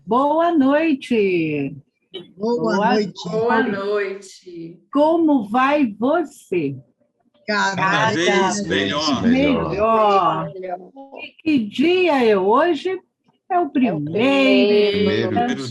Boa noite. Boa noite. Boa noite. Como vai você? Cada vez Melhor. Que dia é hoje? É o Primeiro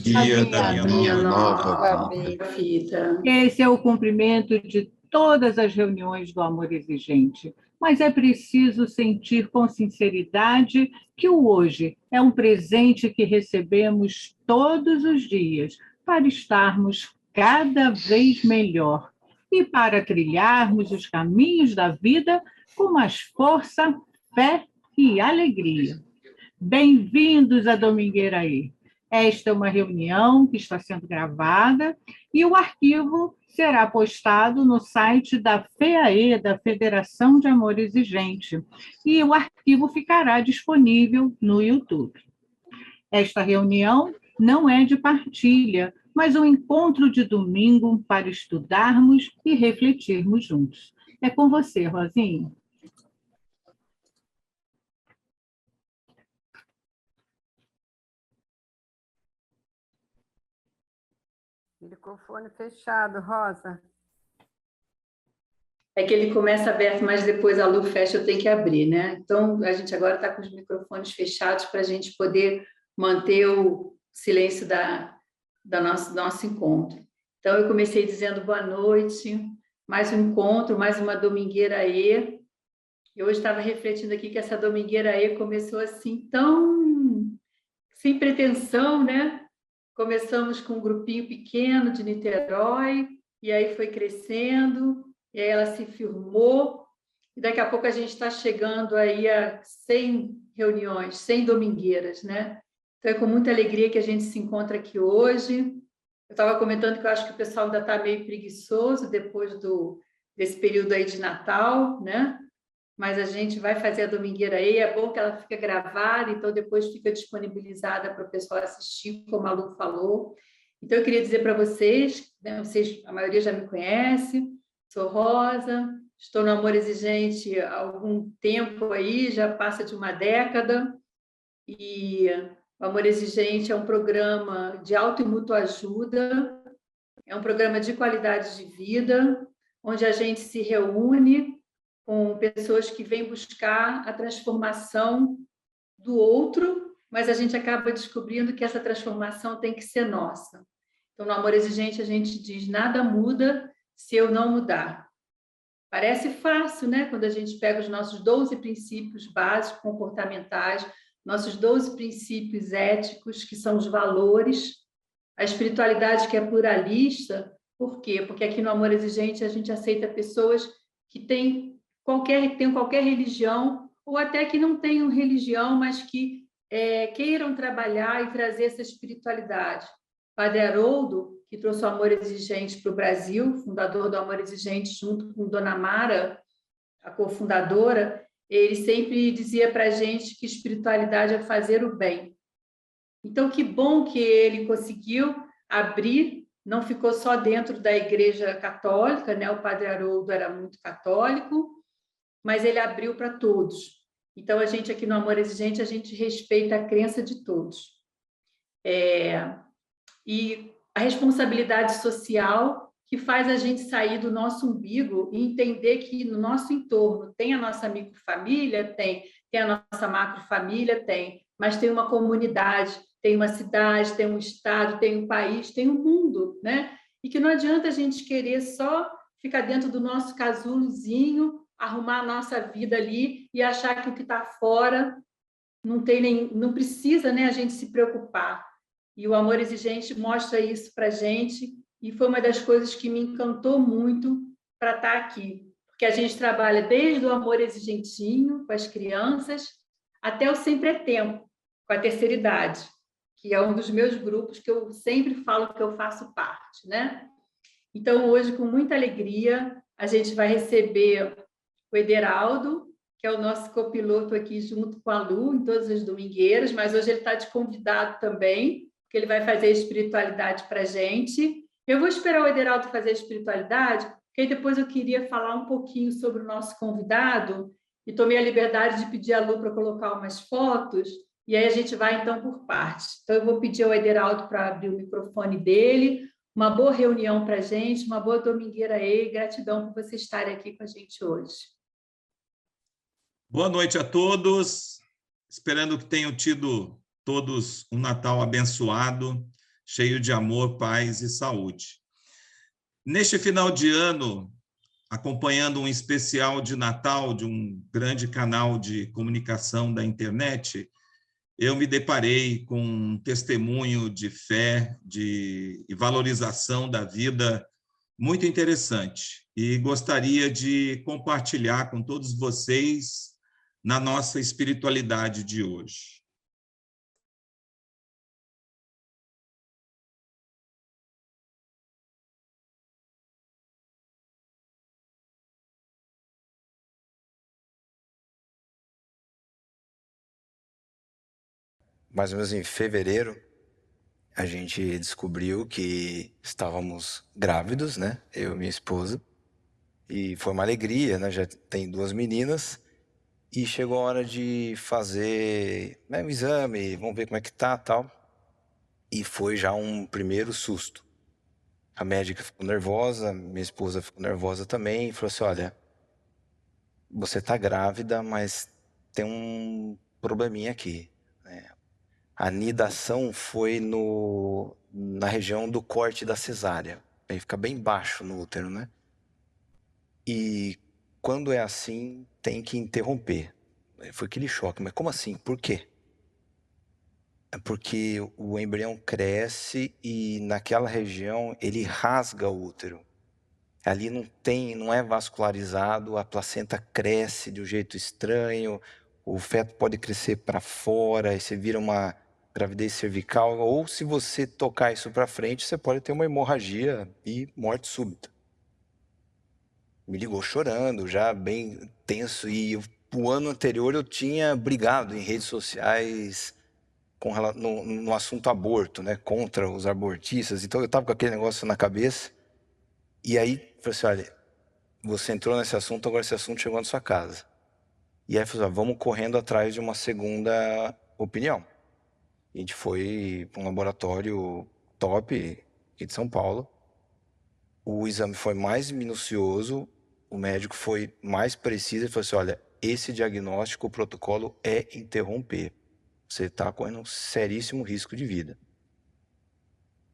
dia da minha nova vida. Esse é o cumprimento de todas as reuniões do Amor Exigente. Mas é preciso sentir com sinceridade que o hoje é um presente que recebemos todos os dias para estarmos cada vez melhor e para trilharmos os caminhos da vida com mais força, fé e alegria. Bem-vindos à Domingueiraí. Esta é uma reunião que está sendo gravada e o arquivo será postado no site da FEAE, da Federação de Amor Exigente, e o arquivo ficará disponível no YouTube. Esta reunião não é de partilha, mas um encontro de domingo para estudarmos e refletirmos juntos. É com você, Rosinha. Microfone fechado, Rosa. É que ele começa aberto, mas depois a Lu fecha, eu tenho que abrir, né? Então, a gente agora está com os microfones fechados para a gente poder manter o silêncio do nosso encontro. Então, eu comecei dizendo boa noite, mais um encontro, mais uma Domingueira E. Eu hoje estava refletindo aqui que essa Domingueira E começou assim, tão sem pretensão, né? Começamos com um grupinho pequeno de Niterói, e aí foi crescendo, e aí ela se firmou, e daqui a pouco a gente está chegando aí a 100 reuniões, 100 domingueiras, né? Então é com muita alegria que a gente se encontra aqui hoje. Eu estava comentando que eu acho que o pessoal ainda está meio preguiçoso depois desse período aí de Natal, né? Mas a gente vai fazer a Domingueira aí, é bom que ela fica gravada, então depois fica disponibilizada para o pessoal assistir, como a Lu falou. Então, eu queria dizer para vocês, né, a maioria já me conhece, sou Rosa, estou no Amor Exigente há algum tempo aí, já passa de uma década, e o Amor Exigente é um programa de auto e mútua ajuda, é um programa de qualidade de vida, onde a gente se reúne com pessoas que vêm buscar a transformação do outro, mas a gente acaba descobrindo que essa transformação tem que ser nossa. Então, no Amor Exigente, a gente diz, nada muda se eu não mudar. Parece fácil, né? Quando a gente pega os nossos 12 princípios básicos comportamentais, nossos 12 princípios éticos, que são os valores, a espiritualidade que é pluralista. Por quê? Porque aqui no Amor Exigente a gente aceita pessoas que têm qualquer religião, ou até que não tenham religião, mas que queiram trabalhar e trazer essa espiritualidade. Padre Haroldo, que trouxe o Amor Exigente para o Brasil, fundador do Amor Exigente, junto com Dona Mara, a cofundadora, ele sempre dizia para a gente que espiritualidade é fazer o bem. Então, que bom que ele conseguiu abrir, não ficou só dentro da Igreja Católica, né? O Padre Haroldo era muito católico, mas ele abriu para todos. Então, a gente aqui no Amor Exigente, a gente respeita a crença de todos. E a responsabilidade social que faz a gente sair do nosso umbigo e entender que no nosso entorno tem a nossa microfamília, tem a nossa macrofamília, mas tem uma comunidade, tem uma cidade, tem um estado, tem um país, tem um mundo, né? E que não adianta a gente querer só ficar dentro do nosso casulozinho, arrumar a nossa vida ali e achar que o que está fora não precisa, né, a gente se preocupar. E o Amor Exigente mostra isso para a gente, e foi uma das coisas que me encantou muito para estar aqui, porque a gente trabalha desde o Amor Exigentinho, com as crianças, até o Sempre é Tempo, com a terceira idade, que é um dos meus grupos que eu sempre falo que eu faço parte, né? Então, hoje, com muita alegria, a gente vai receber o Ederaldo, que é o nosso copiloto aqui junto com a Lu, em todas as domingueiras, mas hoje ele está de convidado também, porque ele vai fazer a espiritualidade para a gente. Eu vou esperar o Ederaldo fazer a espiritualidade, porque depois eu queria falar um pouquinho sobre o nosso convidado, e tomei a liberdade de pedir a Lu para colocar umas fotos, e aí a gente vai, então, por partes. Então, eu vou pedir ao Ederaldo para abrir o microfone dele. Uma boa reunião para a gente, uma boa domingueira aí, gratidão por vocês estarem aqui com a gente hoje. Boa noite a todos, esperando que tenham tido todos um Natal abençoado, cheio de amor, paz e saúde. Neste final de ano, acompanhando um especial de Natal de um grande canal de comunicação da internet, eu me deparei com um testemunho de fé e valorização da vida muito interessante e gostaria de compartilhar com todos vocês na nossa espiritualidade de hoje. Mais ou menos em fevereiro, a gente descobriu que estávamos grávidos, né? Eu e minha esposa. E foi uma alegria, né? Já tem 2 meninas. E chegou a hora de fazer, né, um exame, vamos ver como é que tá, tal. E foi já um primeiro susto. A médica ficou nervosa, minha esposa ficou nervosa também. E falou assim, olha, você tá grávida, mas tem um probleminha aqui, né? A nidação foi na região do corte da cesárea. Aí fica bem baixo no útero, né? E quando é assim, tem que interromper. Foi aquele choque. Mas como assim? Por quê? É porque o embrião cresce e naquela região ele rasga o útero. Ali não é vascularizado, a placenta cresce de um jeito estranho, o feto pode crescer para fora, e você vira uma gravidez cervical, ou se você tocar isso para frente, você pode ter uma hemorragia e morte súbita. Me ligou chorando, já bem tenso, e o ano anterior eu tinha brigado em redes sociais no assunto aborto, né, contra os abortistas, então eu estava com aquele negócio na cabeça, e aí falei assim, olha, você entrou nesse assunto, agora esse assunto chegou na sua casa. E aí falou, vamos correndo atrás de uma segunda opinião. A gente foi para um laboratório top aqui de São Paulo. O exame foi mais minucioso, o médico foi mais preciso e falou assim, olha, esse diagnóstico, o protocolo é interromper. Você está correndo um seríssimo risco de vida.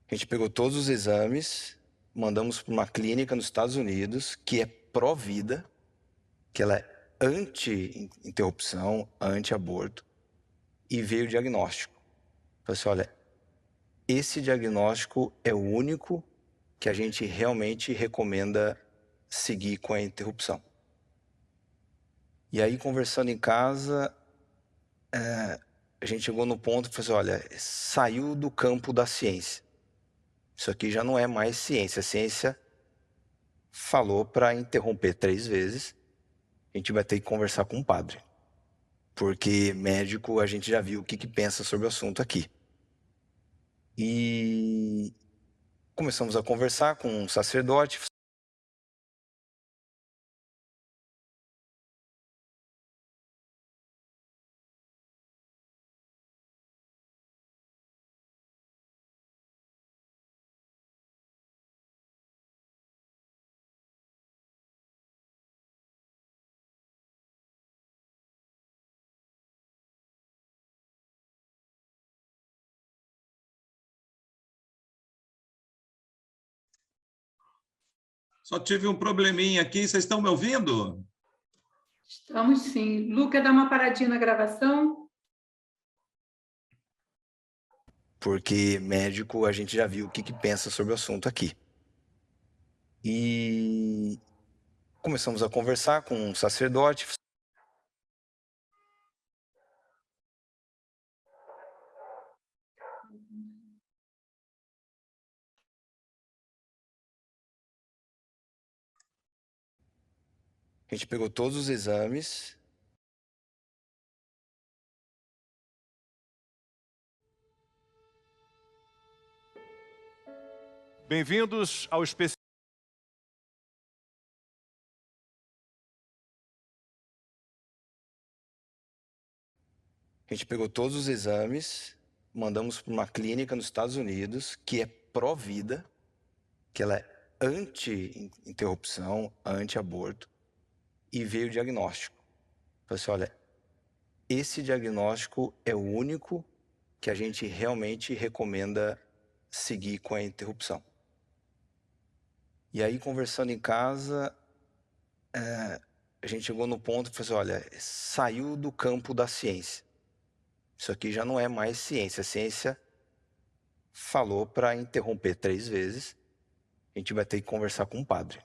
A gente pegou todos os exames, mandamos para uma clínica nos Estados Unidos, que é pró-vida, que ela é anti-interrupção, anti-aborto, e veio o diagnóstico. Falei assim, olha, esse diagnóstico é o único que a gente realmente recomenda seguir com a interrupção. E aí, conversando em casa, a gente chegou no ponto e falou assim, olha, saiu do campo da ciência. Isso aqui já não é mais ciência. A ciência falou para interromper 3 vezes. A gente vai ter que conversar com um padre. Porque médico, a gente já viu o que pensa sobre o assunto aqui. E começamos a conversar com um sacerdote. Só tive um probleminha aqui, vocês estão me ouvindo? Estamos sim. Lu, quer dar uma paradinha na gravação? Porque médico, a gente já viu o que pensa sobre o assunto aqui. E começamos a conversar com um sacerdote. A gente pegou todos os exames. Bem-vindos ao especial. A gente pegou todos os exames, mandamos para uma clínica nos Estados Unidos, que é pró-vida, que ela é anti-interrupção, anti-aborto, e veio o diagnóstico. Falei assim, olha, esse diagnóstico é o único que a gente realmente recomenda seguir com a interrupção. E aí, conversando em casa, a gente chegou no ponto e falou assim, olha, saiu do campo da ciência. Isso aqui já não é mais ciência. A ciência falou para interromper 3 vezes. A gente vai ter que conversar com um padre.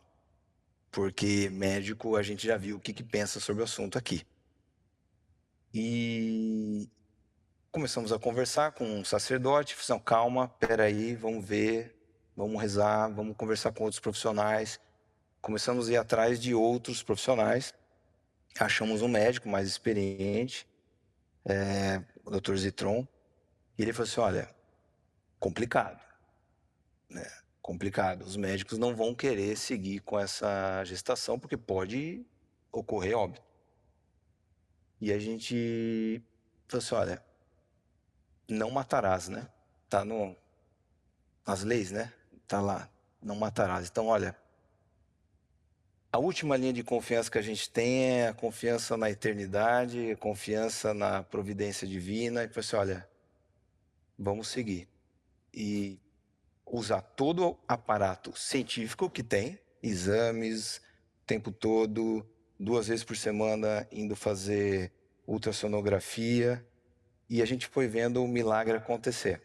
Porque médico, a gente já viu o que pensa sobre o assunto aqui. E começamos a conversar com um sacerdote. Falei assim, calma, peraí, vamos ver, vamos rezar, vamos conversar com outros profissionais. Começamos a ir atrás de outros profissionais. Achamos um médico mais experiente, o Dr. Zitron. E ele falou assim, olha, complicado, né? Complicado. Os médicos não vão querer seguir com essa gestação porque pode ocorrer óbito. E a gente falou assim, olha, não matarás, né? Tá nas leis, né? Tá lá, não matarás. Então, olha, a última linha de confiança que a gente tem é a confiança na eternidade, a confiança na providência divina. E falou assim, olha, vamos seguir. E usar todo o aparato científico que tem, exames, o tempo todo, 2 vezes por semana indo fazer ultrassonografia, e a gente foi vendo o milagre acontecer.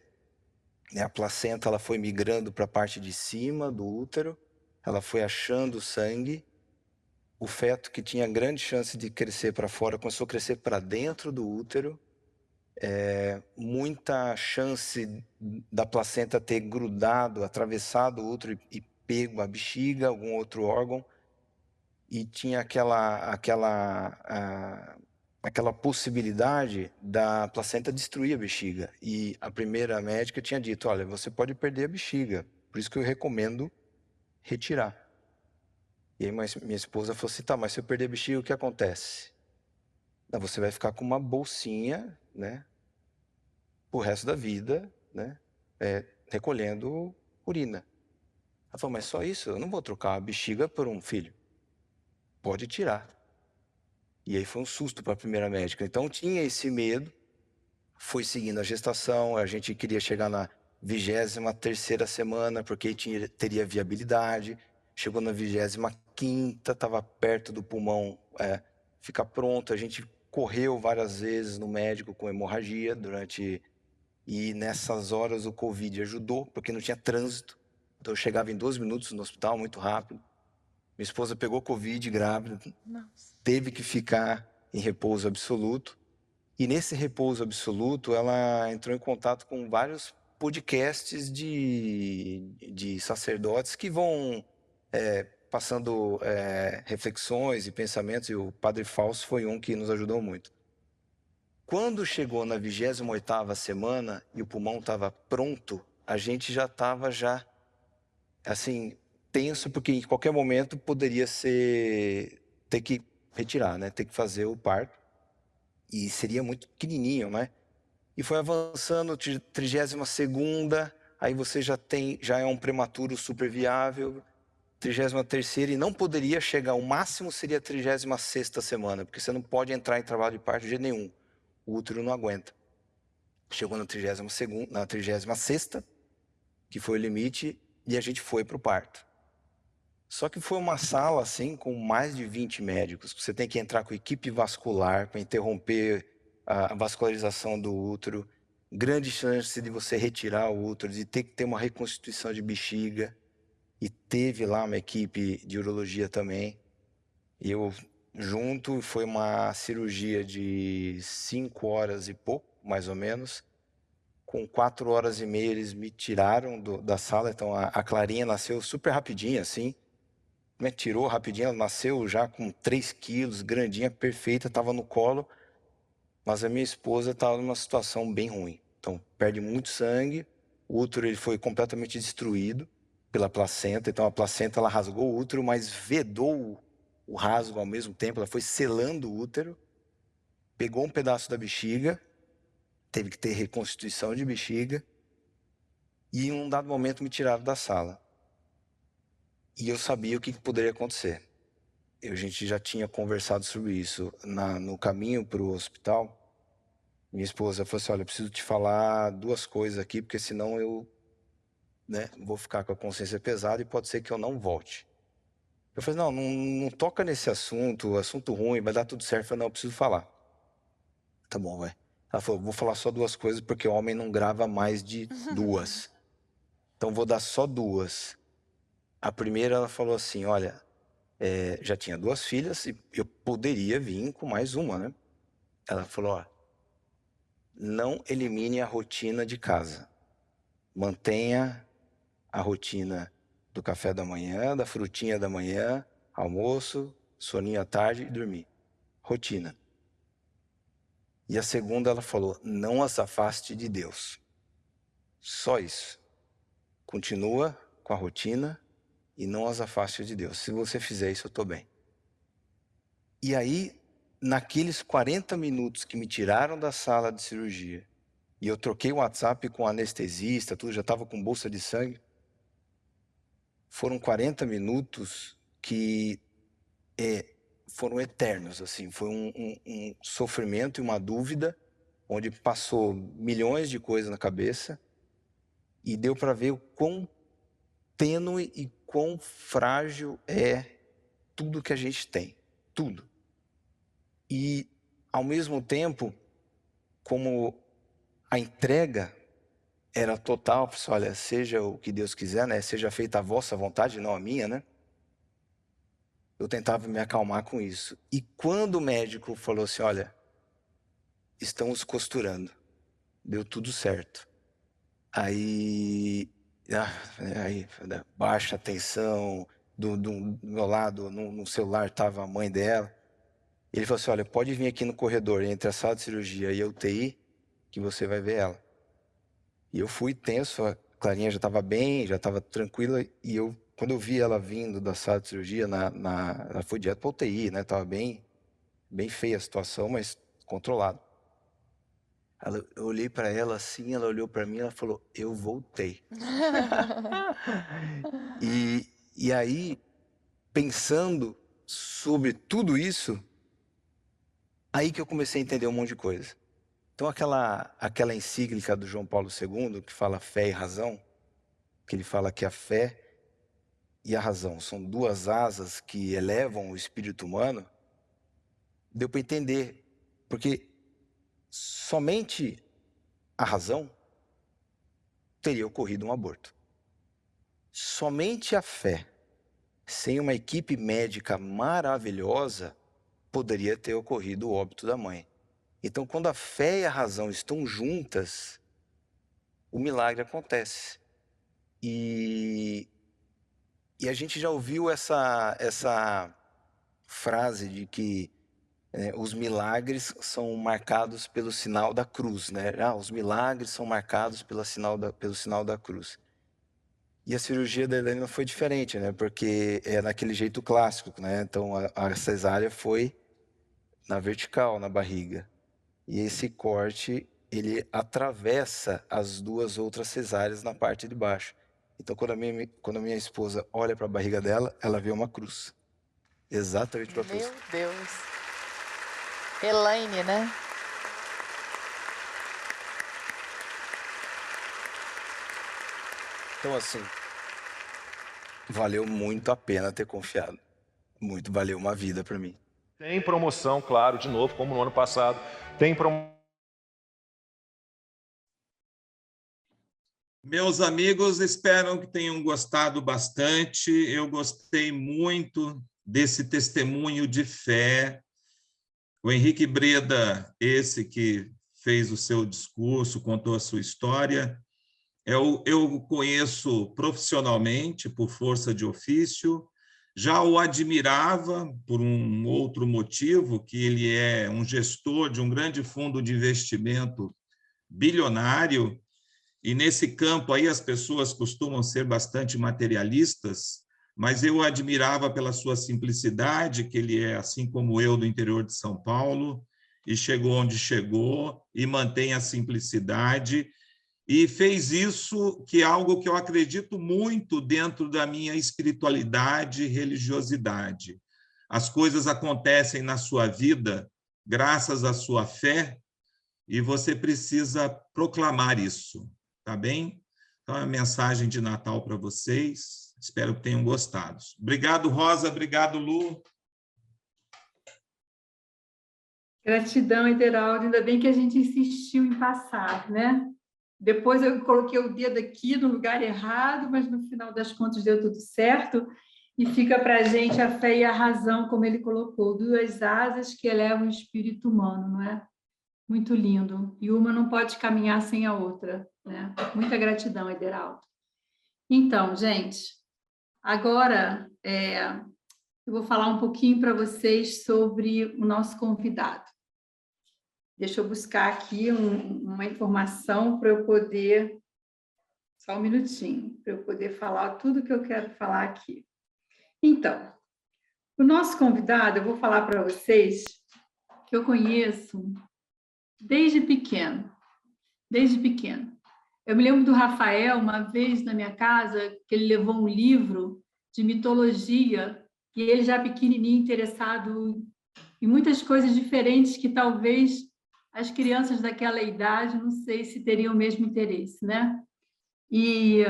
A placenta ela foi migrando para a parte de cima do útero, ela foi achando sangue, o feto que tinha grande chance de crescer para fora começou a crescer para dentro do útero, muita chance da placenta ter grudado, atravessado o útero e pego a bexiga, algum outro órgão, e tinha aquela possibilidade da placenta destruir a bexiga. E a primeira médica tinha dito, olha, você pode perder a bexiga, por isso que eu recomendo retirar. E aí minha esposa falou assim, tá, mas se eu perder a bexiga, o que acontece? Não, você vai ficar com uma bolsinha, né, o resto da vida, né, recolhendo urina. Ela falou, mas só isso? Eu não vou trocar a bexiga por um filho. Pode tirar. E aí foi um susto para a primeira médica. Então tinha esse medo, foi seguindo a gestação, a gente queria chegar na 23ª semana, porque teria viabilidade. Chegou na 25ª, estava perto do pulmão ficar pronto. A gente correu várias vezes no médico com hemorragia e nessas horas o Covid ajudou, porque não tinha trânsito. Então eu chegava em 2 minutos no hospital, muito rápido. Minha esposa pegou Covid grávida, teve que ficar em repouso absoluto. E nesse repouso absoluto, ela entrou em contato com vários podcasts de sacerdotes que vão passando reflexões e pensamentos, e o Padre Fausto foi um que nos ajudou muito. Quando chegou na 28ª semana e o pulmão estava pronto, a gente já estava assim, tenso, porque em qualquer momento poderia ter que retirar, né? Ter que fazer o parto. E seria muito pequenininho, né? E foi avançando, 32ª, aí você já é um prematuro super viável, 33ª, e não poderia chegar, o máximo seria a 36ª semana, porque você não pode entrar em trabalho de parto de jeito nenhum. O útero não aguenta. Chegou na 36ª, que foi o limite, e a gente foi para o parto. Só que foi uma sala assim com mais de 20 médicos. Você tem que entrar com equipe vascular para interromper a vascularização do útero. Grande chance de você retirar o útero, de ter que ter uma reconstituição de bexiga. E teve lá uma equipe de urologia também. E eu junto, foi uma cirurgia de 5 horas e pouco, mais ou menos. Com 4 horas e meia eles me tiraram da sala. Então a Clarinha nasceu super rapidinho assim. Tirou rapidinho, ela nasceu já com 3 quilos, grandinha, perfeita, estava no colo, mas a minha esposa estava numa situação bem ruim. Então, perde muito sangue, o útero ele foi completamente destruído pela placenta, então a placenta ela rasgou o útero, mas vedou o rasgo ao mesmo tempo, ela foi selando o útero, pegou um pedaço da bexiga teve que ter reconstituição de bexiga, e em um dado momento me tiraram da sala. E eu sabia o que poderia acontecer. A gente já tinha conversado sobre isso. No caminho para o hospital, minha esposa falou assim, olha, eu preciso te falar 2 coisas aqui, porque senão eu, né, vou ficar com a consciência pesada e pode ser que eu não volte. Eu falei, não toca nesse assunto ruim, vai dar tudo certo. Eu falei, não, eu preciso falar. Tá bom, vai. Ela falou, vou falar só 2 coisas, porque o homem não grava mais de 2. Então, vou dar só 2. A primeira, ela falou assim, olha, já tinha 2 filhas e eu poderia vir com mais uma, né? Ela falou, ó, não elimine a rotina de casa. Mantenha a rotina do café da manhã, da frutinha da manhã, almoço, soninho à tarde e dormir. Rotina. E a segunda, ela falou, não as afaste de Deus. Só isso. Continua com a rotina e não as afaste de Deus. Se você fizer isso, eu estou bem. E aí, naqueles 40 minutos que me tiraram da sala de cirurgia, e eu troquei o WhatsApp com o anestesista, tudo, já estava com bolsa de sangue, foram 40 minutos que foram eternos, assim. Foi um sofrimento e uma dúvida, onde passou milhões de coisas na cabeça, e deu para ver o quão tênue e quão frágil é tudo que a gente tem. Tudo. E, ao mesmo tempo, como a entrega era total, pessoal, olha, seja o que Deus quiser, né? Seja feita a vossa vontade, não a minha, né? Eu tentava me acalmar com isso. E quando o médico falou assim, olha, estamos costurando, deu tudo certo. Aí baixa tensão, do meu lado, no celular estava a mãe dela. Ele falou assim, olha, pode vir aqui no corredor, entre a sala de cirurgia e a UTI, que você vai ver ela. E eu fui tenso, a Clarinha já estava bem, já estava tranquila, e quando eu vi ela vindo da sala de cirurgia, ela foi direto para a UTI, né? Estava bem feia a situação, mas controlado. Eu olhei para ela assim, ela olhou para mim, ela falou, eu voltei. E aí, pensando sobre tudo isso, aí que eu comecei a entender um monte de coisa. Então, aquela encíclica do João Paulo II, que fala fé e razão, que ele fala que a fé e a razão são 2 asas que elevam o espírito humano, deu para entender, porque somente a razão teria ocorrido um aborto. Somente a fé, sem uma equipe médica maravilhosa, poderia ter ocorrido o óbito da mãe. Então, quando a fé e a razão estão juntas, o milagre acontece. E a gente já ouviu essa frase de que os milagres são marcados pelo sinal da cruz, né? Os milagres são marcados pelo sinal da cruz. E a cirurgia da Helena foi diferente, né? Porque é naquele jeito clássico, né? Então, a cesárea foi na vertical, na barriga. E esse corte, ele atravessa as 2 outras cesáreas na parte de baixo. Então, quando a minha esposa olha para a barriga dela, ela vê uma cruz. Exatamente para a cruz. Meu Deus. Elaine, né? Então, assim, valeu muito a pena ter confiado. Muito, valeu uma vida para mim. Tem promoção, claro, de novo, como no ano passado. Tem promoção. Meus amigos, espero que tenham gostado bastante. Eu gostei muito desse testemunho de fé. O Henrique Breda, esse que fez o seu discurso, contou a sua história, eu o conheço profissionalmente, por força de ofício, já o admirava por um outro motivo, que ele é um gestor de um grande fundo de investimento bilionário, e nesse campo aí as pessoas costumam ser bastante materialistas, mas eu o admirava pela sua simplicidade, que ele é, assim como eu, do interior de São Paulo, e chegou onde chegou, e mantém a simplicidade, e fez isso, que é algo que eu acredito muito dentro da minha espiritualidade e religiosidade. As coisas acontecem na sua vida graças à sua fé, e você precisa proclamar isso, tá bem? Então, é a mensagem de Natal para vocês. Espero que tenham gostado. Obrigado, Rosa. Obrigado, Lu. Gratidão, Ederaldo. Ainda bem que a gente insistiu em passar, né? Depois eu coloquei o dedo aqui no lugar errado, mas no final das contas deu tudo certo. E fica para a gente a fé e a razão, como ele colocou, duas asas que elevam o espírito humano, não é? Muito lindo. E uma não pode caminhar sem a outra, né? Muita gratidão, Ederaldo. Então, gente, agora eu vou falar um pouquinho para vocês sobre o nosso convidado. Deixa eu buscar aqui uma informação para eu poder... Só um minutinho, para eu poder falar tudo que eu quero falar aqui. Então, o nosso convidado, eu vou falar para vocês que eu conheço desde pequeno. Desde pequeno. Eu me lembro do Rafael, uma vez na minha casa, que ele levou um livro de mitologia, e ele já pequenininho, interessado em muitas coisas diferentes que talvez as crianças daquela idade, não sei se teriam o mesmo interesse, né? E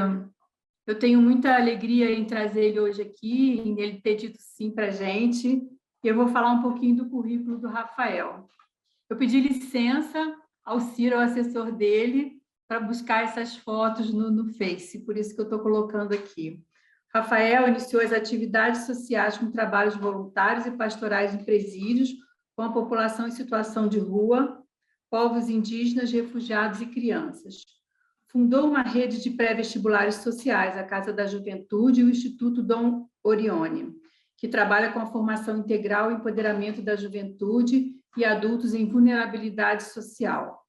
eu tenho muita alegria em trazer ele hoje aqui, em ele ter dito sim para a gente, e eu vou falar um pouquinho do currículo do Rafael. Eu pedi licença ao Ciro, ao assessor dele, para buscar essas fotos no Face, por isso que eu estou colocando aqui. Rafael iniciou as atividades sociais com trabalhos voluntários e pastorais em presídios, com a população em situação de rua, povos indígenas, refugiados e crianças. Fundou uma rede de pré-vestibulares sociais, a Casa da Juventude e o Instituto Dom Orione, que trabalha com a formação integral e empoderamento da juventude e adultos em vulnerabilidade social.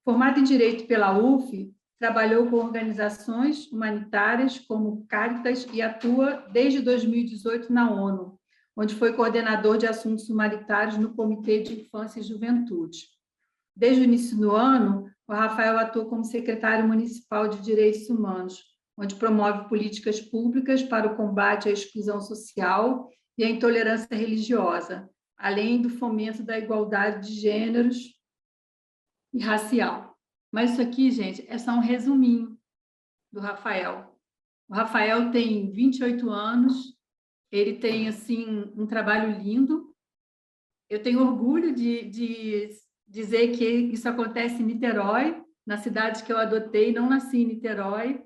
Formado em Direito pela UF, trabalhou com organizações humanitárias como Caritas e atua desde 2018 na ONU, onde foi coordenador de assuntos humanitários no Comitê de Infância e Juventude. Desde o início do ano, o Rafael atua como secretário municipal de Direitos Humanos, onde promove políticas públicas para o combate à exclusão social e à intolerância religiosa, além do fomento da igualdade de gêneros e racial. Mas isso aqui, gente, é só um resuminho do Rafael. O Rafael tem 28 anos, ele tem, assim, um trabalho lindo. Eu tenho orgulho de dizer que isso acontece em Niterói, na cidade que eu adotei, não nasci em Niterói.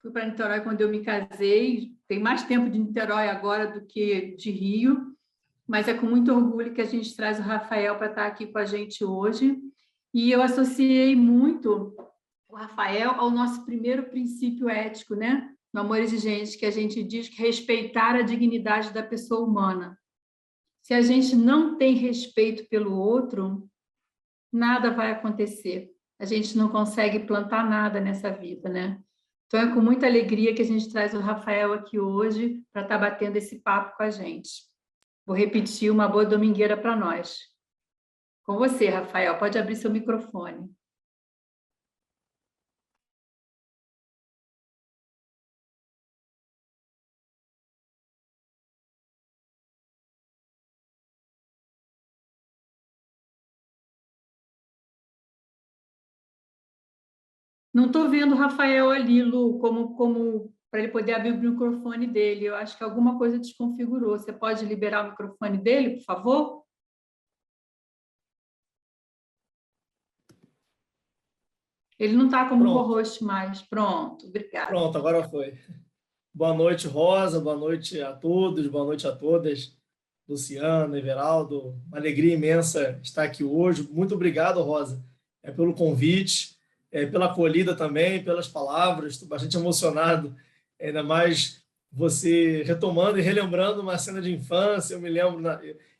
Fui para Niterói quando eu me casei, tem mais tempo de Niterói agora do que de Rio, mas é com muito orgulho que a gente traz o Rafael para estar aqui com a gente hoje. E eu associei muito o Rafael ao nosso primeiro princípio ético, né? No Amor Exigente, que a gente diz que respeitar a dignidade da pessoa humana. Se a gente não tem respeito pelo outro, nada vai acontecer. A gente não consegue plantar nada nessa vida, né? Então, é com muita alegria que a gente traz o Rafael aqui hoje para estar batendo esse papo com a gente. Vou repetir uma boa domingueira para nós. Com você, Rafael, pode abrir seu microfone. Não estou vendo o Rafael ali, Lu, como para ele poder abrir o microfone dele. Eu acho que alguma coisa desconfigurou. Você pode liberar o microfone dele, por favor? Ele não está como co-host mais. Pronto, obrigada. Pronto, agora foi. Boa noite, Rosa. Boa noite a todos. Boa noite a todas. Luciano, Everaldo. Uma alegria imensa estar aqui hoje. Muito obrigado, Rosa, pelo convite, pela acolhida também, pelas palavras. Estou bastante emocionado, ainda mais você retomando e relembrando uma cena de infância. Eu me lembro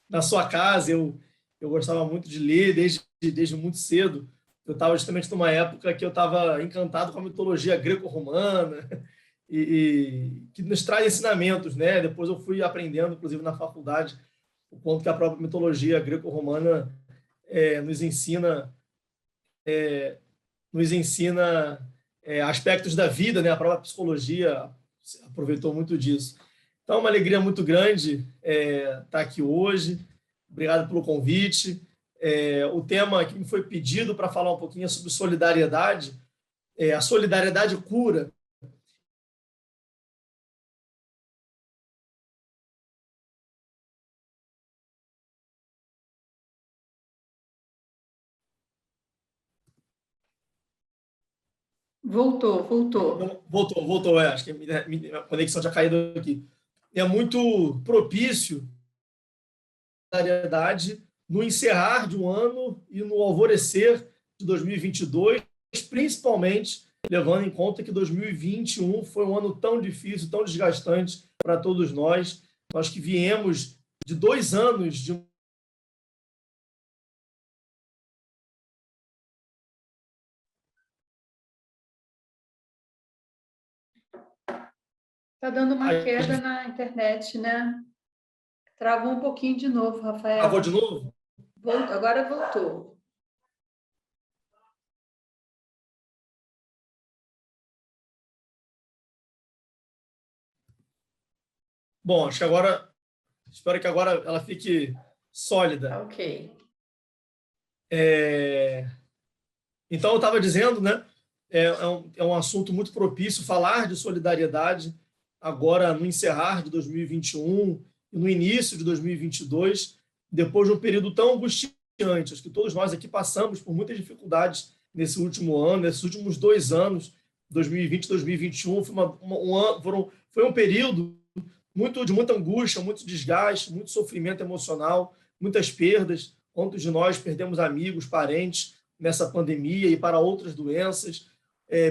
na sua casa, eu gostava muito de ler desde muito cedo. Eu estava justamente numa época que eu estava encantado com a mitologia greco-romana e que nos traz ensinamentos, né? Depois eu fui aprendendo, inclusive na faculdade, o quanto que a própria mitologia greco-romana nos ensina aspectos da vida, né? A própria psicologia aproveitou muito disso. Então, é uma alegria muito grande estar aqui hoje. Obrigado pelo convite. O tema que me foi pedido para falar um pouquinho é sobre solidariedade. A solidariedade cura. Voltou. Acho que a conexão tinha caído aqui. É muito propício a solidariedade no encerrar de um ano e no alvorecer de 2022, principalmente levando em conta que 2021 foi um ano tão difícil, tão desgastante para todos nós. Nós que viemos de 2 anos de Está dando uma queda na internet, né? Travou um pouquinho de novo, Rafael. Travou de novo? Agora voltou. Bom, acho que agora... Espero que agora ela fique sólida. Ok. Então, eu estava dizendo, né? É um assunto muito propício falar de solidariedade agora no encerrar de 2021 e no início de 2022, depois de um período tão angustiante. Acho que todos nós aqui passamos por muitas dificuldades nesse último ano, nesses últimos 2 anos, 2020 e 2021. Foi um período de muita angústia, muito desgaste, muito sofrimento emocional, muitas perdas. Quantos de nós perdemos amigos, parentes nessa pandemia e para outras doenças,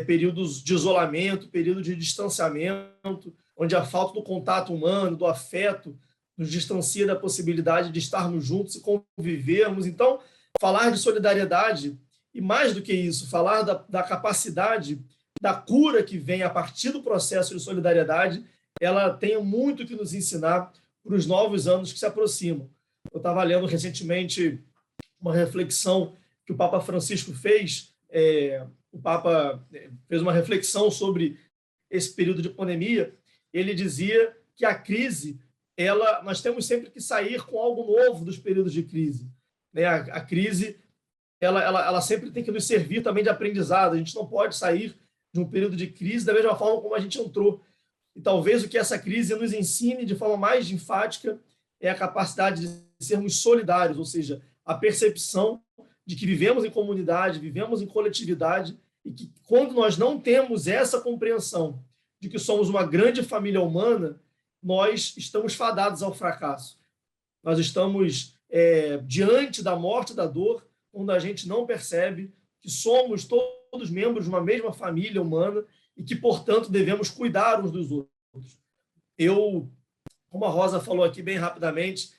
períodos de isolamento, período de distanciamento, onde a falta do contato humano, do afeto, nos distancia da possibilidade de estarmos juntos e convivermos. Então, falar de solidariedade, e mais do que isso, falar da capacidade da cura que vem a partir do processo de solidariedade, ela tem muito que nos ensinar para os novos anos que se aproximam. Eu estava lendo recentemente uma reflexão que o Papa Francisco fez. O Papa fez uma reflexão sobre esse período de pandemia. Ele dizia que a crise, nós temos sempre que sair com algo novo dos períodos de crise. A crise, ela sempre tem que nos servir também de aprendizado. A gente não pode sair de um período de crise da mesma forma como a gente entrou. E talvez o que essa crise nos ensine de forma mais enfática é a capacidade de sermos solidários, ou seja, a percepção de que vivemos em comunidade, vivemos em coletividade, e que quando nós não temos essa compreensão de que somos uma grande família humana, nós estamos fadados ao fracasso. Nós estamos diante da morte e da dor, quando a gente não percebe que somos todos membros de uma mesma família humana e que, portanto, devemos cuidar uns dos outros. Como a Rosa falou aqui bem rapidamente,